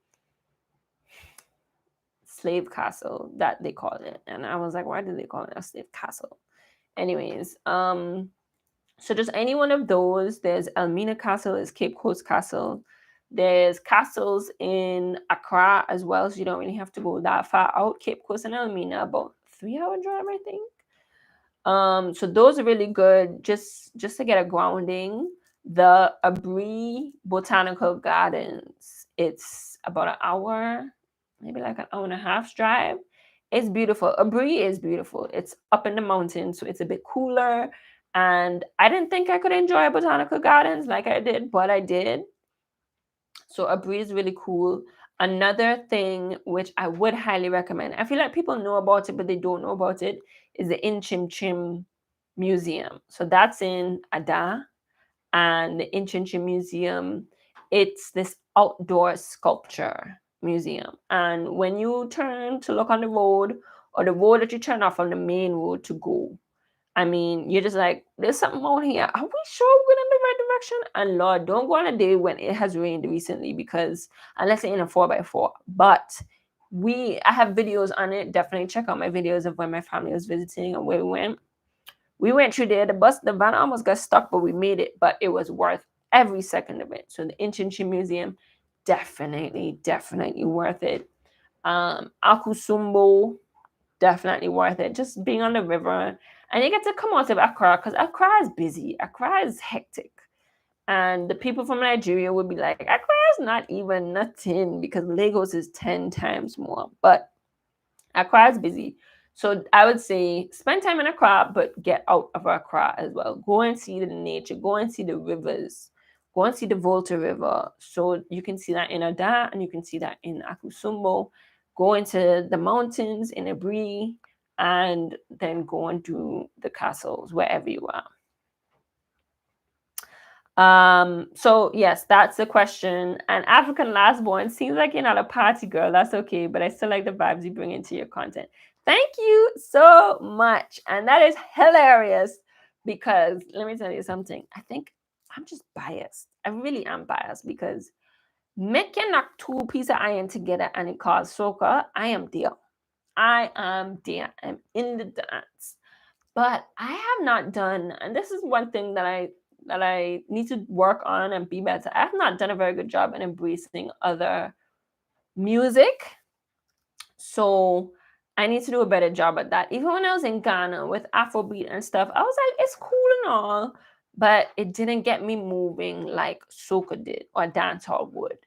slave castle that they call it. And I was like, why do they call it a slave castle? Anyways, so just any one of those. There's Elmina Castle, there's Cape Coast Castle. There's castles in Accra as well, so you don't really have to go that far out. Cape Coast and Elmina, about 3 hour drive, I think. So those are really good just to get a grounding. The Abri Botanical Gardens, it's about an hour, maybe like an hour and a half drive. It's beautiful. Abri is beautiful. It's up in the mountains, so it's a bit cooler. And I didn't think I could enjoy botanical gardens like I did, but I did. So Abri is really cool. Another thing which I would highly recommend, I feel like people know about it, but they don't know about it, is the Inchim Chim Museum. So that's in Ada. And the Inchim Chim Museum, it's this outdoor sculpture museum. And when you turn to look on the road, or the road that you turn off on the main road to go, I mean, you're just like, there's something out here. Are we sure we're going in the right direction? And Lord, don't go on a day when it has rained recently, because unless you're in a 4x4. But I have videos on it. Definitely check out my videos of when my family was visiting and where we went. We went through there. The van almost got stuck, but we made it. But it was worth every second of it. So the Inchinchi Museum, definitely worth it. Akusumbo, definitely worth it. Just being on the river. And you get to come out of Accra, because Accra is busy. Accra is hectic. And the people from Nigeria would be like, Accra is not even nothing because Lagos is 10 times more. But Accra is busy. So I would say spend time in Accra, but get out of Accra as well. Go and see the nature, go and see the rivers, go and see the Volta River. So you can see that in Ada and you can see that in Akusumbo. Go into the mountains in Abri and then go and do the castles wherever you are. So yes, that's the question. And African last born seems like you're not a party girl. That's okay, but I still like the vibes you bring into your content. Thank you so much. And that is hilarious because let me tell you something. I think I'm just biased. I really am biased because make you knock two pieces of iron together and it cause soca. I am there. I am there. I'm in the dance. But I have not done, and this is one thing that I need to work on and be better. I have not done a very good job in embracing other music. So I need to do a better job at that. Even when I was in Ghana with Afrobeat and stuff, I was like, it's cool and all, but it didn't get me moving like soca did or dancehall would.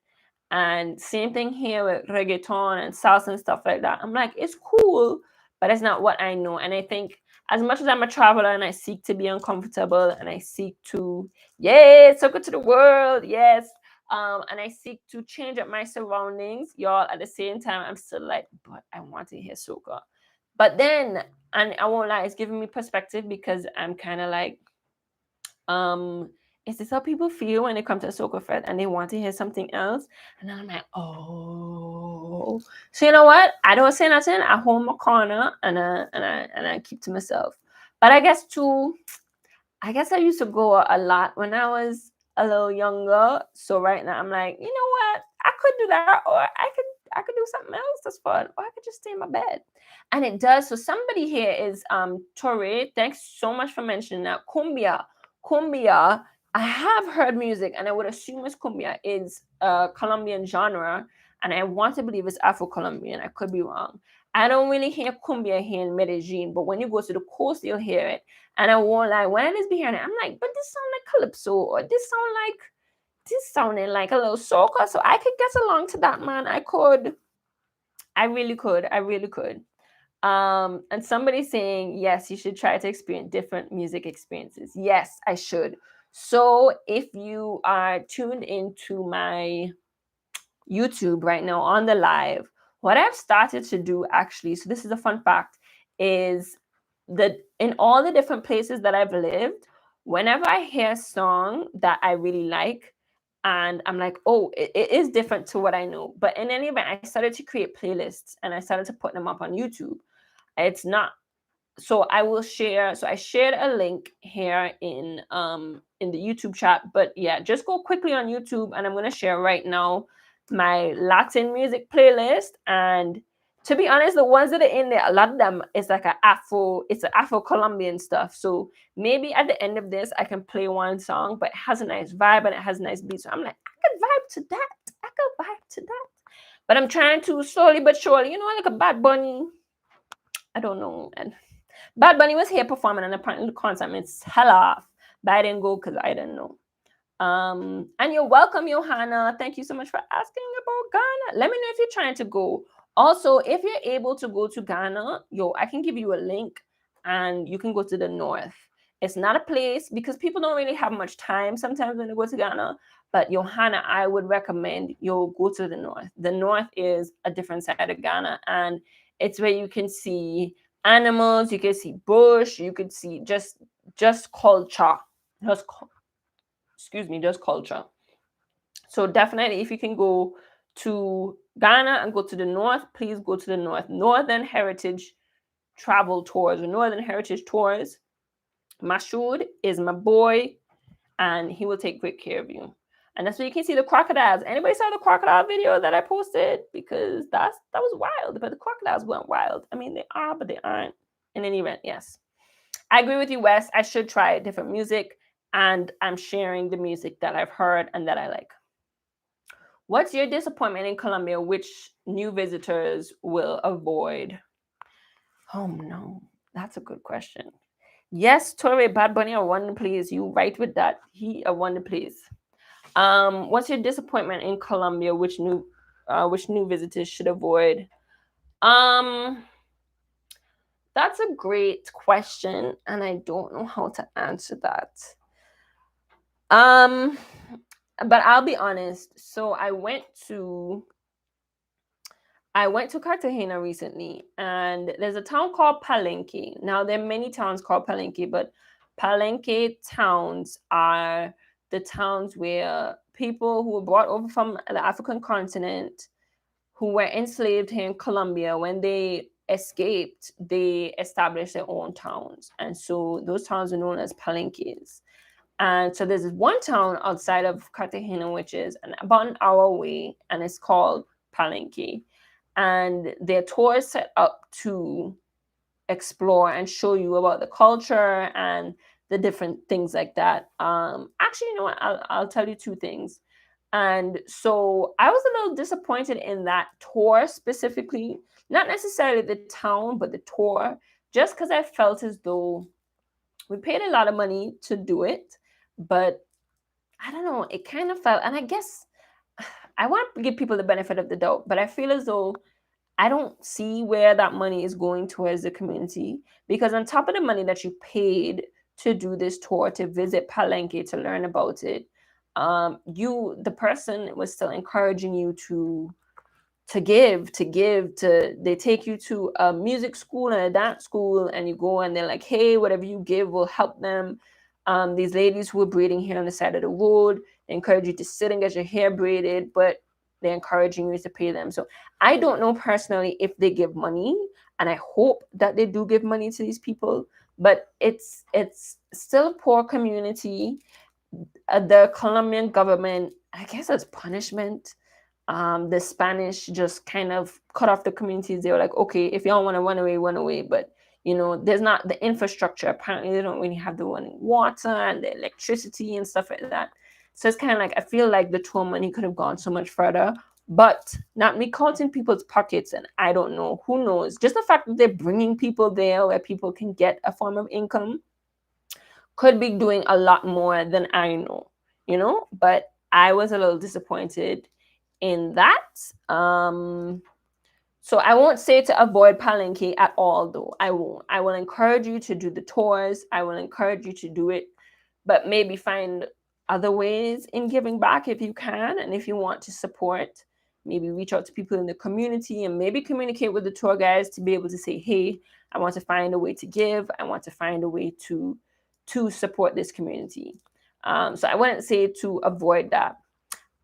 And same thing here with reggaeton and salsa and stuff like that. I'm like, it's cool, but it's not what I know. And I think as much as I'm a traveler and I seek to be uncomfortable and I seek to, yes, so good to the world, yes. And I seek to change up my surroundings, y'all. At the same time, I'm still like, but I want to hear soca. But then, and I won't lie, it's giving me perspective because I'm kind of like, um, is this how people feel when they come to a soca fest and they want to hear something else? And then I'm like, oh. So you know what? I don't say nothing. I hold my corner and I keep to myself. But I guess too, I guess I used to go a lot when I was a little younger. So right now I'm like, you know what? I could do that, or I could do something else that's fun, or I could just stay in my bed. And it does. So somebody here is Torre. Thanks so much for mentioning that. Cumbia. I have heard music, and I would assume it's cumbia is a Colombian genre, and I want to believe it's Afro-Colombian. I could be wrong. I don't really hear cumbia here in Medellin, but when you go to the coast, you'll hear it. And I won't lie, when I just be hearing it, I'm like, but this sound like calypso, or this sounding like a little soca. So I could get along to that, man. I could. I really could. I really could. And somebody saying, yes, you should try to experience different music experiences. Yes, I should. So if you are tuned into my YouTube right now on the live, what I've started to do actually, so this is a fun fact, is that in all the different places that I've lived, whenever I hear a song that I really like, and I'm like, oh, it is different to what I know. But in any event, I started to create playlists and I started to put them up on YouTube. It's not, so I will share. So I shared a link here in the YouTube chat. But yeah, just go quickly on YouTube and I'm gonna share right now my Latin music playlist. And to be honest, the ones that are in there, a lot of them is like it's an Afro-Colombian stuff. So maybe at the end of this, I can play one song, but it has a nice vibe and it has a nice beat. So I'm like, I could vibe to that. I could vibe to that. But I'm trying to slowly but surely, like a Bad Bunny. I don't know, man. Bad Bunny was here performing, and apparently the concert means hell off. But I didn't go because I didn't know. And you're welcome, Johanna. Thank you so much for asking about Ghana. Let me know if you're trying to go. Also, if you're able to go to Ghana, I can give you a link and you can go to the north. It's not a place because people don't really have much time sometimes when they go to Ghana. But Johanna, I would recommend you go to the north. The north is a different side of Ghana, and it's where you can see animals, you can see bush, you could see just culture. Just culture. So definitely, if you can go to Ghana and go to the north, please go to the north. Northern Heritage Travel Tours or Northern Heritage Tours. Mashoud is my boy, and he will take great care of you. And that's where you can see the crocodiles. Anybody saw the crocodile video that I posted? Because that was wild. But the crocodiles weren't wild. I mean, they are, but they aren't. In any event, yes. I agree with you, Wes. I should try different music, and I'm sharing the music that I've heard and that I like. What's your disappointment in Colombia? Which new visitors will avoid? Oh no, that's a good question. Yes, Torre, Bad Bunny, a wonder place. You right with that. He a wonder place. What's your disappointment in Colombia? Which new visitors should avoid? Um, that's a great question, and I don't know how to answer that. Um, but I'll be honest. So I went to Cartagena recently, and there's a town called Palenque. Now, there are many towns called Palenque, but Palenque towns are the towns where people who were brought over from the African continent, who were enslaved here in Colombia, when they escaped, they established their own towns. And so those towns are known as Palenques. And so there's this one town outside of Cartagena, which is about an hour away, and it's called Palenque. And their tours set up to explore and show you about the culture and the different things like that. Actually, you know what? I'll tell you two things. And so I was a little disappointed in that tour specifically, not necessarily the town, but the tour, just because I felt as though we paid a lot of money to do it, but I don't know, it kind of felt, and I guess I want to give people the benefit of the doubt, but I feel as though I don't see where that money is going towards the community, because on top of the money that you paid to do this tour, to visit Palenque, to learn about it, the person was still encouraging you to they take you to a music school and a dance school, and you go and they're like, hey, whatever you give will help them. These ladies who are braiding hair on the side of the road, they encourage you to sit and get your hair braided, but they're encouraging you to pay them. So I don't know personally if they give money, and I hope that they do give money to these people, but it's still a poor community. The Colombian government, I guess, as punishment, the Spanish just kind of cut off the communities. They were like, okay, if y'all want to run away, run away. But, there's not the infrastructure. Apparently, they don't really have the running water and the electricity and stuff like that. So it's kind of like, I feel like the tour money could have gone so much further, but not me counting people's pockets. And I don't know, who knows? Just the fact that they're bringing people there where people can get a form of income could be doing a lot more than I know, but I was a little disappointed in that. So I won't say to avoid Palenque at all, though. I won't. I will encourage you to do the tours. I will encourage you to do it, but maybe find other ways in giving back if you can. And if you want to support, maybe reach out to people in the community and maybe communicate with the tour guides to be able to say, hey, I want to find a way to give. I want to find a way to support this community. So I wouldn't say to avoid that.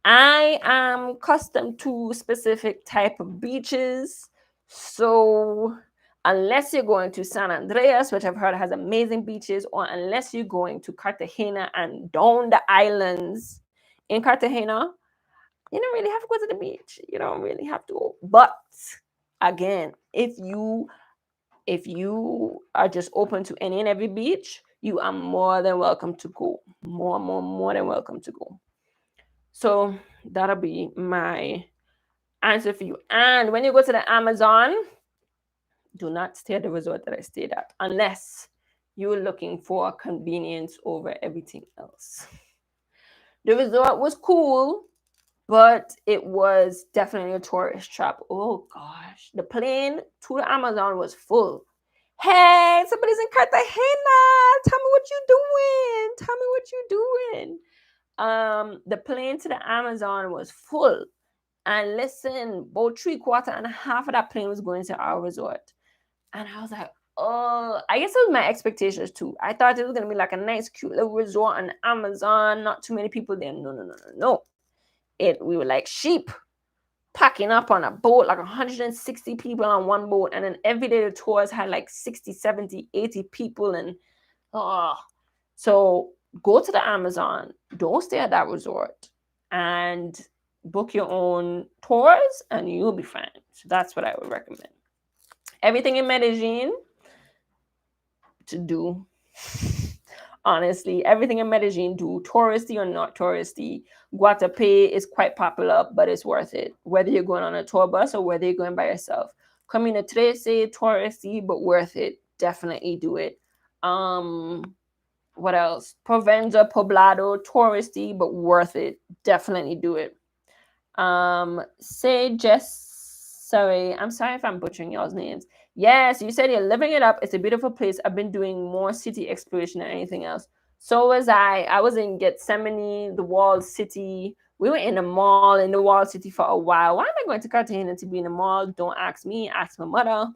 I am accustomed to specific type of beaches. So unless you're going to San Andreas, which I've heard has amazing beaches, or unless you're going to Cartagena and down the islands in Cartagena, you don't really have to go to the beach. You don't really have to go. But again, if you are just open to any and every beach, you are more than welcome to go. More than welcome to go. So that'll be my answer for you. And when you go to the Amazon, do not stay at the resort that I stayed at unless you're looking for convenience over everything else. The resort was cool, but it was definitely a tourist trap. Oh gosh, the plane to the Amazon was full. Hey, somebody's in Cartagena. Tell me what you doing. Tell me what you doing. The plane to the Amazon was full. And listen, about 3/4 and a half of that plane was going to our resort. And I was like, oh, I guess it was my expectations too. I thought it was gonna be like a nice, cute little resort on Amazon, not too many people there. No. We were like sheep packing up on a boat, like 160 people on one boat, and then every day the tours had like 60, 70, 80 people. And so go to the Amazon, don't stay at that resort, and book your own tours and you'll be fine. So that's what I would recommend. Everything in Medellin to do. Honestly, everything in Medellin, do touristy or not touristy. Guatapé is quite popular, but it's worth it. Whether you're going on a tour bus or whether you're going by yourself. Camino 13, touristy, but worth it. Definitely do it. What else? Provenza, Poblado, touristy, but worth it. Definitely do it. Say Jess, sorry, I'm sorry if I'm butchering y'all's names. Yes, you said you're living it up. It's a beautiful place. I've been doing more city exploration than anything else. So was I. I was in Gethsemane, the walled city. We were in the mall in the walled city for a while. Why am I going to Cartagena to be in the mall? Don't ask me, ask my mother.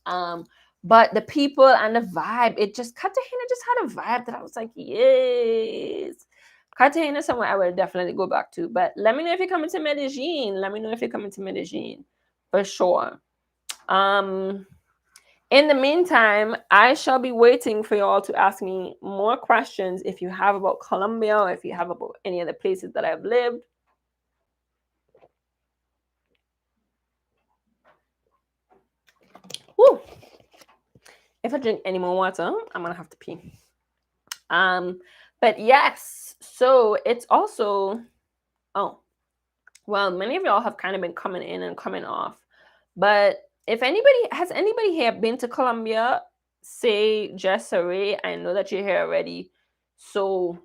Um, but the people and the vibe, it just Cartagena just had a vibe that I was like, yes. Cartagena is somewhere I will definitely go back to. But let me know if you're coming to Medellin. Let me know if you're coming to Medellin for sure. In the meantime, I shall be waiting for y'all to ask me more questions if you have about Colombia or if you have about any other places that I've lived. Woo. If I drink any more water, I'm gonna have to pee. But yes, so it's also, oh, well, many of y'all have kind of been coming in and coming off. But if anybody here been to Colombia, say Jess or Ray, I know that you're here already. So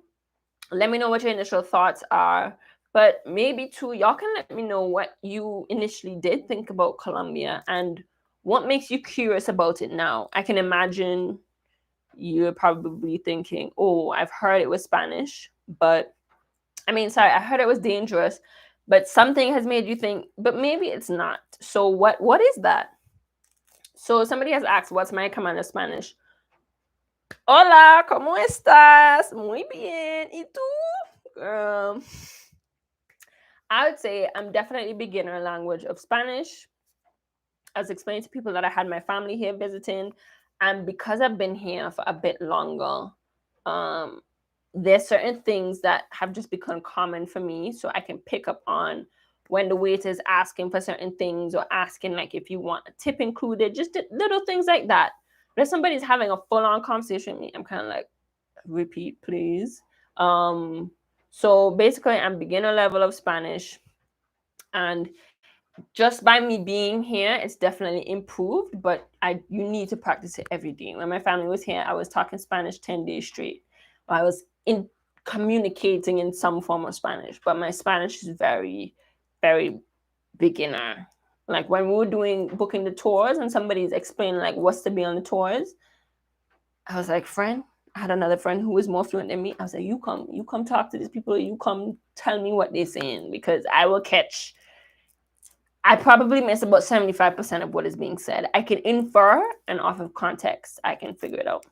let me know what your initial thoughts are. But maybe too, y'all can let me know what you initially did think about Colombia and what makes you curious about it now. I can imagine you're probably thinking, oh, I've heard it was Spanish, but I heard it was dangerous, but something has made you think, but maybe it's not. So what is that? So somebody has asked, what's my command of Spanish? Hola, ¿cómo estás? Muy bien. ¿Y tú? Girl. I would say I'm definitely beginner language of Spanish. I was explaining to people that I had my family here visiting, and because I've been here for a bit longer, um, there's certain things that have just become common for me, so I can pick up on when the waiter is asking for certain things or asking like if you want a tip included, just little things like that. But if somebody's having a full-on conversation with me, I'm kind of like, repeat, please. So basically, I'm beginner level of Spanish, and just by me being here, it's definitely improved, but you need to practice it every day. When my family was here, I was talking Spanish 10 days straight. I was in communicating in some form of Spanish, but my Spanish is very, very beginner. Like when we were booking the tours and somebody's explaining like what's to be on the tours, I was like, friend, I had another friend who was more fluent than me. I was like, you come talk to these people, you come tell me what they're saying because I probably miss about 75% of what is being said. I can infer, and off of context, I can figure it out.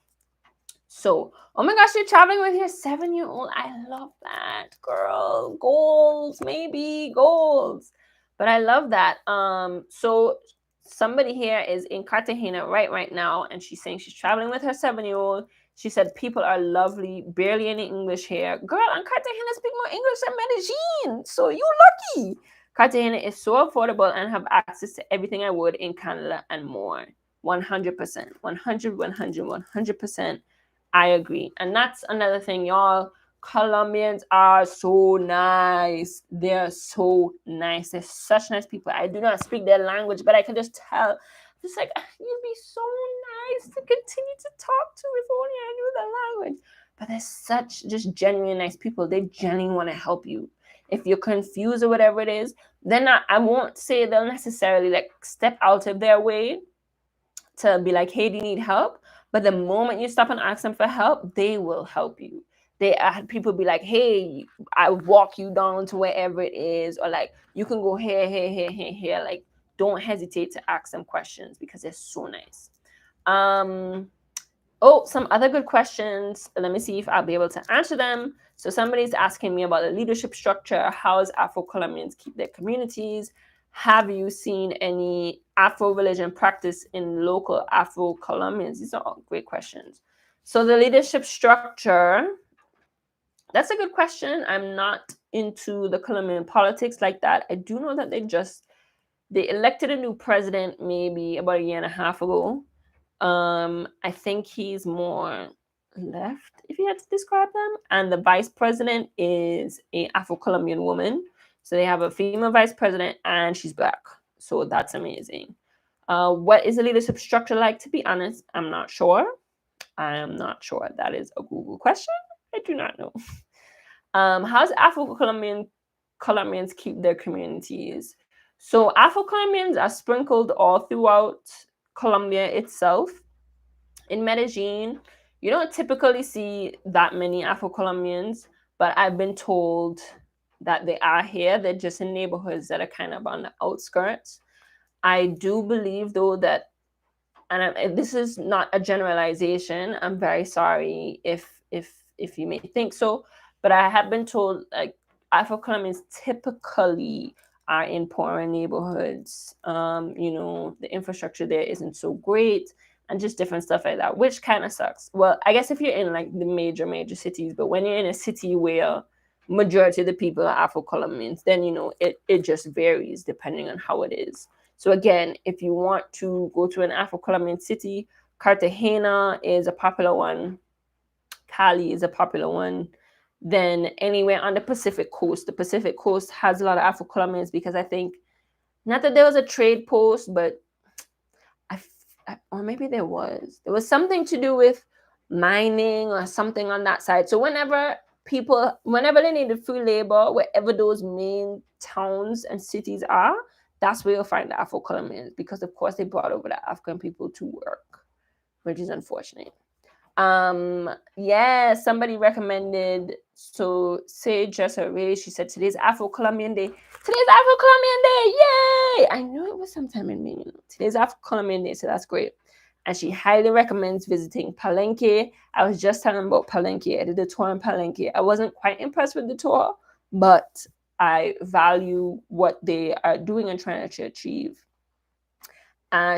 So, oh my gosh, you're traveling with your 7-year-old. I love that, girl. Goals, maybe goals. But I love that. So somebody here is in Cartagena right now, and she's saying she's traveling with her 7-year-old. She said people are lovely, barely any English here. Girl, and Cartagena speak more English than Medellin. So you lucky. Cartagena is so affordable and have access to everything I would in Canada and more. 100%. 100%. I agree. And that's another thing, y'all. Colombians are so nice. They're so nice. They're such nice people. I do not speak their language, but I can just tell. Just like, you'd be so nice to continue to talk to if only I knew the language. But they're such just genuine nice people. They genuinely want to help you. If you're confused or whatever it is, then I won't say they'll necessarily like step out of their way to be like, hey, do you need help? But the moment you stop and ask them for help, they will help you. They had people be like, hey, I walk you down to wherever it is, or like you can go here. Like, don't hesitate to ask them questions because they're so nice. Oh, some other good questions. Let me see if I'll be able to answer them. So somebody's asking me about the leadership structure. How does Afro-Colombians keep their communities? Have you seen any Afro religion practice in local Afro-Colombians? These are all great questions. So the leadership structure, that's a good question. I'm not into the Colombian politics like that. I do know that they elected a new president maybe about a year and a half ago. I think he's more left, if you had to describe them. And the vice president is a Afro-Colombian woman. So they have a female vice president and she's black. So that's amazing. What is the leadership structure like? To be honest, I'm not sure. I am not sure. That is a Google question. I do not know. How's Colombians keep their communities? So Afro-Colombians are sprinkled all throughout Colombia itself. In Medellin, you don't typically see that many Afro-Colombians, but I've been told that they are here. They're just in neighborhoods that are kind of on the outskirts. I do believe, though, that, and this is not a generalization. I'm very sorry if you may think so, but I have been told like Afro-Colombians typically are in poorer neighborhoods. The infrastructure there isn't so great, and just different stuff like that, which kind of sucks. Well, I guess if you're in like the major cities, but when you're in a city where majority of the people are Afro-Colombians, then it just varies depending on how it is. So again, if you want to go to an Afro-Colombian city, Cartagena is a popular one. Cali is a popular one. Then anywhere on the Pacific coast. The Pacific coast has a lot of Afro-Colombians because I think, not that there was a trade post, but or maybe there was something to do with mining or something on that side. So whenever they needed free labor, wherever those main towns and cities are, that's where you'll find the Afro-Colombians, because of course they brought over the African people to work, which is unfortunate. Yeah, somebody recommended, so say Jessa Ray, she said today's Afro-Colombian Day. Today's Afro-Colombian Day, yay! I knew it was sometime in May. Today's Afro-Colombian Day, so that's great. And she highly recommends visiting Palenque. I was just telling about Palenque. I did a tour in Palenque. I wasn't quite impressed with the tour, but I value what they are doing and trying to achieve.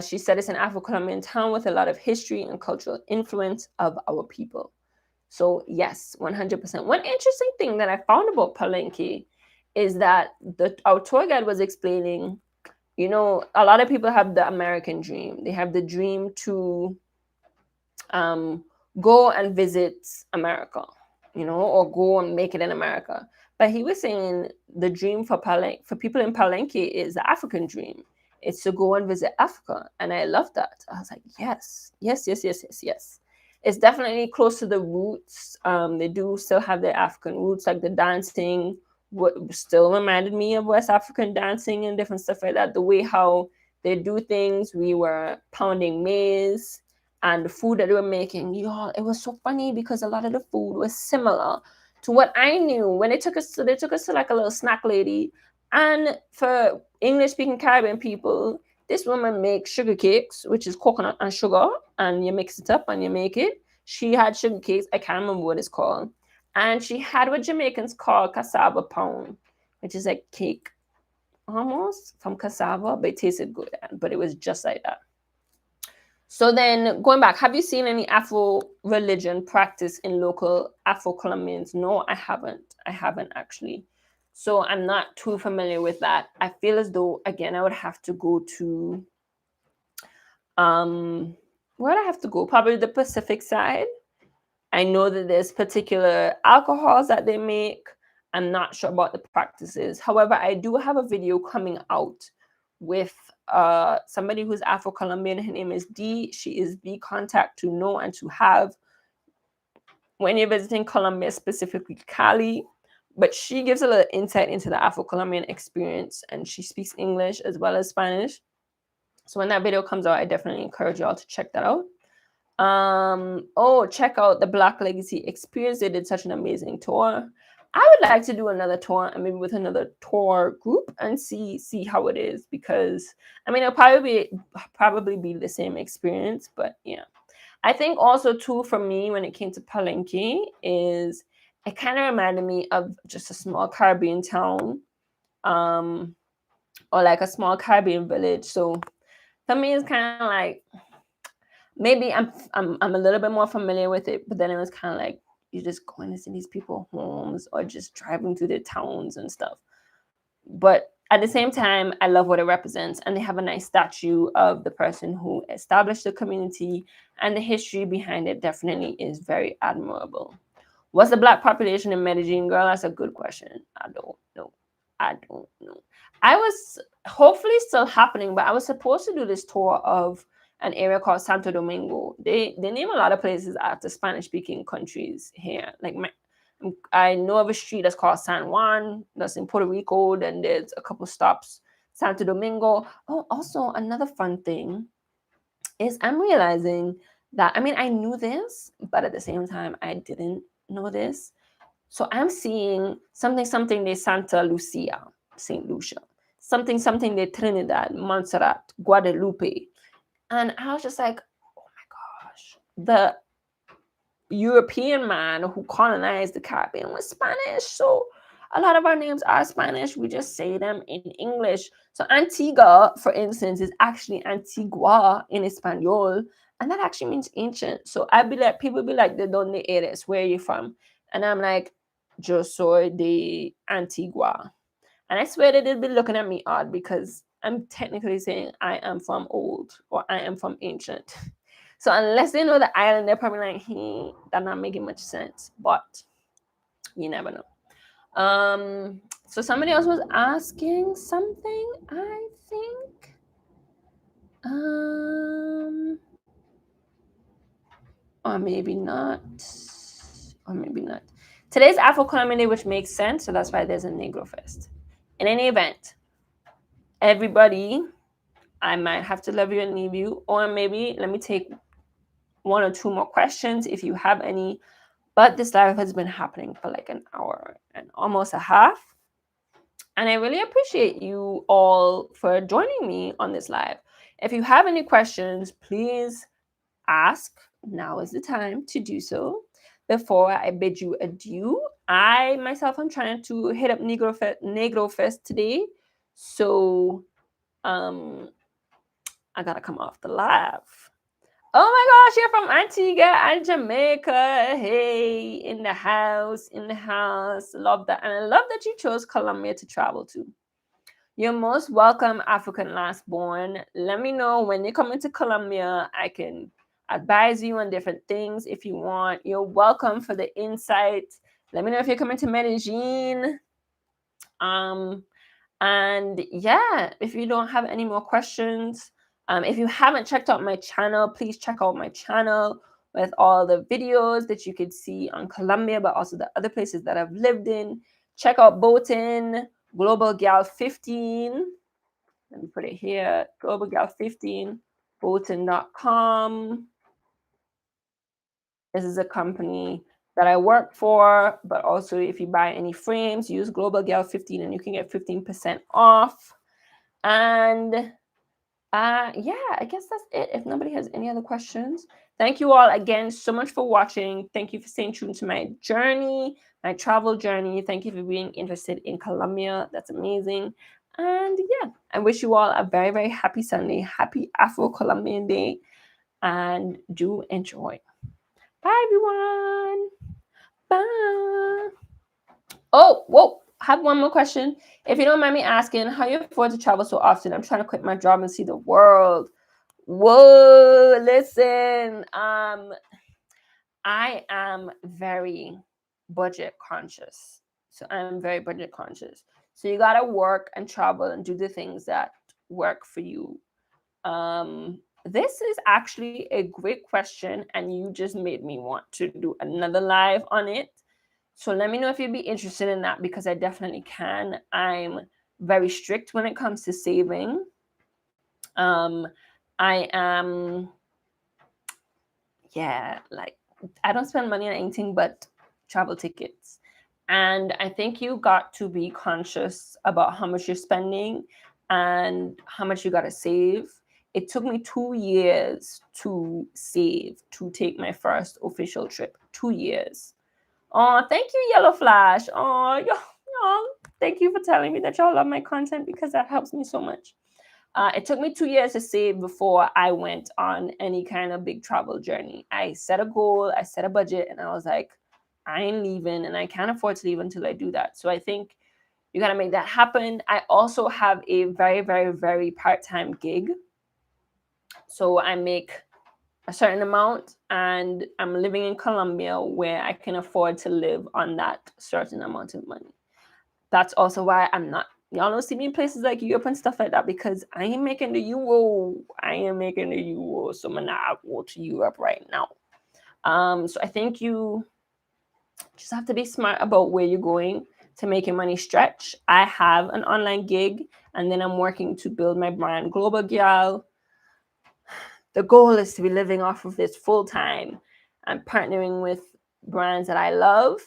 She said it's an Afro-Colombian town with a lot of history and cultural influence of our people. So yes, 100%. One interesting thing that I found about Palenque is that our tour guide was explaining, a lot of people have the American dream. They have the dream to go and visit America, or go and make it in America. But he was saying the dream for people in Palenque is the African dream. It's to go and visit Africa. And I love that. I was like, yes. It's definitely close to the roots. They do still have their African roots, like the dancing. What still reminded me of West African dancing and different stuff like that. The way how they do things. We were pounding maize, and the food that they were making, y'all, it was so funny because a lot of the food was similar to what I knew. When they took us to like a little snack lady. And for English-speaking Caribbean people, this woman makes sugar cakes, which is coconut and sugar, and you mix it up and you make it. She had sugar cakes. I can't remember what it's called. And she had what Jamaicans call cassava pound, which is like cake almost from cassava, but it tasted good. But it was just like that. So then going back, have you seen any Afro religion practice in local Afro-Colombians? No, I haven't. I haven't actually. So I'm not too familiar with that. I feel as though, again, I would have to go to, where would I have to go? Probably the Pacific side. I know that there's particular alcohols that they make. I'm not sure about the practices. However, I do have a video coming out with somebody who's Afro-Colombian. Her name is Dee. She is the contact to know and to have when you're visiting Colombia, specifically Cali. But she gives a little insight into the Afro-Colombian experience, and she speaks English as well as Spanish. So when that video comes out, I definitely encourage y'all to check that out. Check out the Black Legacy Experience. They did such an amazing tour. I would like to do another tour, and maybe with another tour group, and see how it is, because it'll probably be the same experience, but yeah. I think also too, for me, when it came to Palenque, is it kind of reminded me of just a small Caribbean town, or like a small Caribbean village. So for me, it's kind of like, maybe I'm a little bit more familiar with it, but then it was kind of like you're just going to see these people's homes or just driving through their towns and stuff. But at the same time, I love what it represents, and they have a nice statue of the person who established the community, and the history behind it definitely is very admirable. What's the Black population in Medellin, girl? That's a good question. I don't know. I was hopefully still happening, but I was supposed to do this tour of an area called Santo Domingo. They name a lot of places after Spanish speaking countries here. Like I know of a street that's called San Juan, that's in Puerto Rico. Then there's a couple stops, Santo Domingo. Oh, also another fun thing is I'm realizing that, I mean, I knew this, but at the same time, I didn't know this. So I'm seeing something de Santa Lucia, St. Lucia, something de Trinidad, Montserrat, Guadalupe. And I was just like, oh my gosh, the European man who colonized the Caribbean was Spanish. So a lot of our names are Spanish. We just say them in English. So Antigua, for instance, is actually Antigua in Espanol. And that actually means ancient. So I'd be like, people be like, ¿de dónde eres? Where are you from? And I'm like, yo soy de Antigua. And I swear that they'd be looking at me odd because I'm technically saying I am from old or I am from ancient. So unless they know the island, they're probably like, that's not making much sense. But you never know. So somebody else was asking something, I think. Or maybe not. Or maybe not. Today's Afro-Colombian Day, which makes sense, so that's why there's a Negro Fest. In any event, everybody, I might have to love you and leave you, or maybe let me take one or two more questions if you have any. But this live has been happening for like an hour and almost a half. And I really appreciate you all for joining me on this live. If you have any questions, please ask. Now is the time to do so. Before I bid you adieu, I myself am trying to hit up Negro Fest today. So I gotta come off the live. Oh my gosh, you're from Antigua and Jamaica. Hey, in the house, in the house. Love that. And I love that you chose Colombia to travel to. You're most welcome, African Lastborn. Let me know when you come into Colombia. I can advise you on different things if you want. You're welcome for the insight. Let me know if you're coming to Medellin. And yeah, if you don't have any more questions, if you haven't checked out my channel, please check out my channel with all the videos that you could see on Colombia, but also the other places that I've lived in. Check out Boating, Global Gal 15. Let me put it here, Global Gal 15, Boating.com. This is a company that I work for, but also if you buy any frames, use Global Gal 15 and you can get 15% off. And yeah, I guess that's it. If nobody has any other questions, thank you all again so much for watching. Thank you for staying tuned to my journey, my travel journey. Thank you for being interested in Colombia. That's amazing. And yeah, I wish you all a very, very happy Sunday. Happy Afro-Colombian Day. And do enjoy. Bye, everyone. Bye. Oh, whoa. I have one more question. If you don't mind me asking, how you afford to travel so often? I'm trying to quit my job and see the world. Whoa, listen. I am very budget conscious. So I'm very budget conscious. So you gotta work and travel and do the things that work for you. This is actually a great question, and you just made me want to do another live on it. So let me know if you'd be interested in that, because I definitely can. I'm very strict when it comes to saving. I am, yeah, like I don't spend money on anything but travel tickets. And I think you got to be conscious about how much you're spending and how much you got to save. It took me 2 years to save to take my first official trip. 2 years. Oh, thank you, Yellow Flash. Oh, thank you for telling me that y'all love my content, because that helps me so much. It took me 2 years to save before I went on any kind of big travel journey. I set a goal, I set a budget, and I was like, I ain't leaving, and I can't afford to leave until I do that. So I think you got to make that happen. I also have a very, very, very part-time gig. So I make a certain amount, and I'm living in Colombia where I can afford to live on that certain amount of money. That's also why I'm not Y'all don't see me in places like Europe and stuff like that because I ain't making the euro. I am making the euro, so I'm not go to Europe right now. So I think you just have to be smart about where you're going to make your money stretch. I have an online gig, and then I'm working to build my brand, Global Girl. The goal is to be living off of this full time and partnering with brands that I love,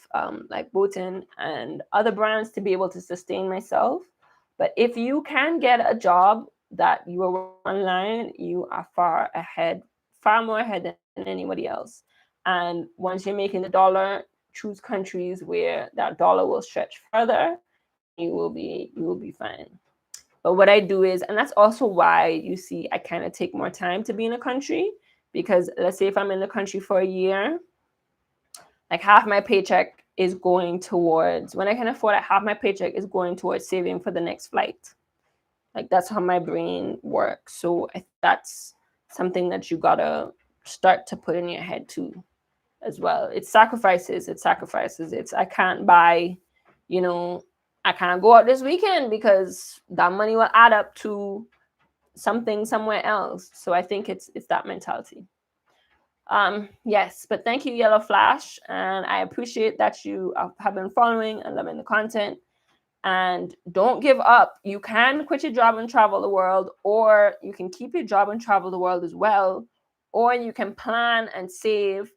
like Botan and other brands, to be able to sustain myself. But if you can get a job that you are online, you are far more ahead than anybody else. And once you're making the dollar, choose countries where that dollar will stretch further, and you will be fine. But what I do is, and that's also why you see I kind of take more time to be in a country, because let's say if I'm in the country for a year, like half my paycheck is going towards, when I can afford it, half my paycheck is going towards saving for the next flight. Like that's how my brain works. So that's something that you gotta start to put in your head too, as well. It's sacrifices. It's sacrifices. It's I can't buy, you know, I can't go out this weekend because that money will add up to something somewhere else. So I think it's that mentality. Yes, but thank you, Yellow Flash, and I appreciate that you have been following and loving the content. And don't give up. You can quit your job and travel the world, or you can keep your job and travel the world as well, or you can plan and save,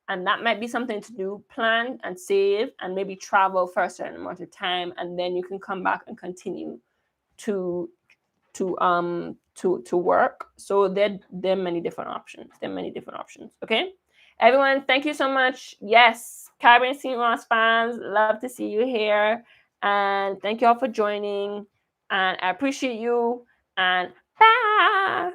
and that might be something to do. Plan and save, and maybe travel for a certain amount of time, and then you can come back and continue to to work. So there are many different options. There are many different options. Okay, everyone, thank you so much. Yes, Caribbean St. Ross fans, love to see you here, and thank you all for joining. And I appreciate you. And bye.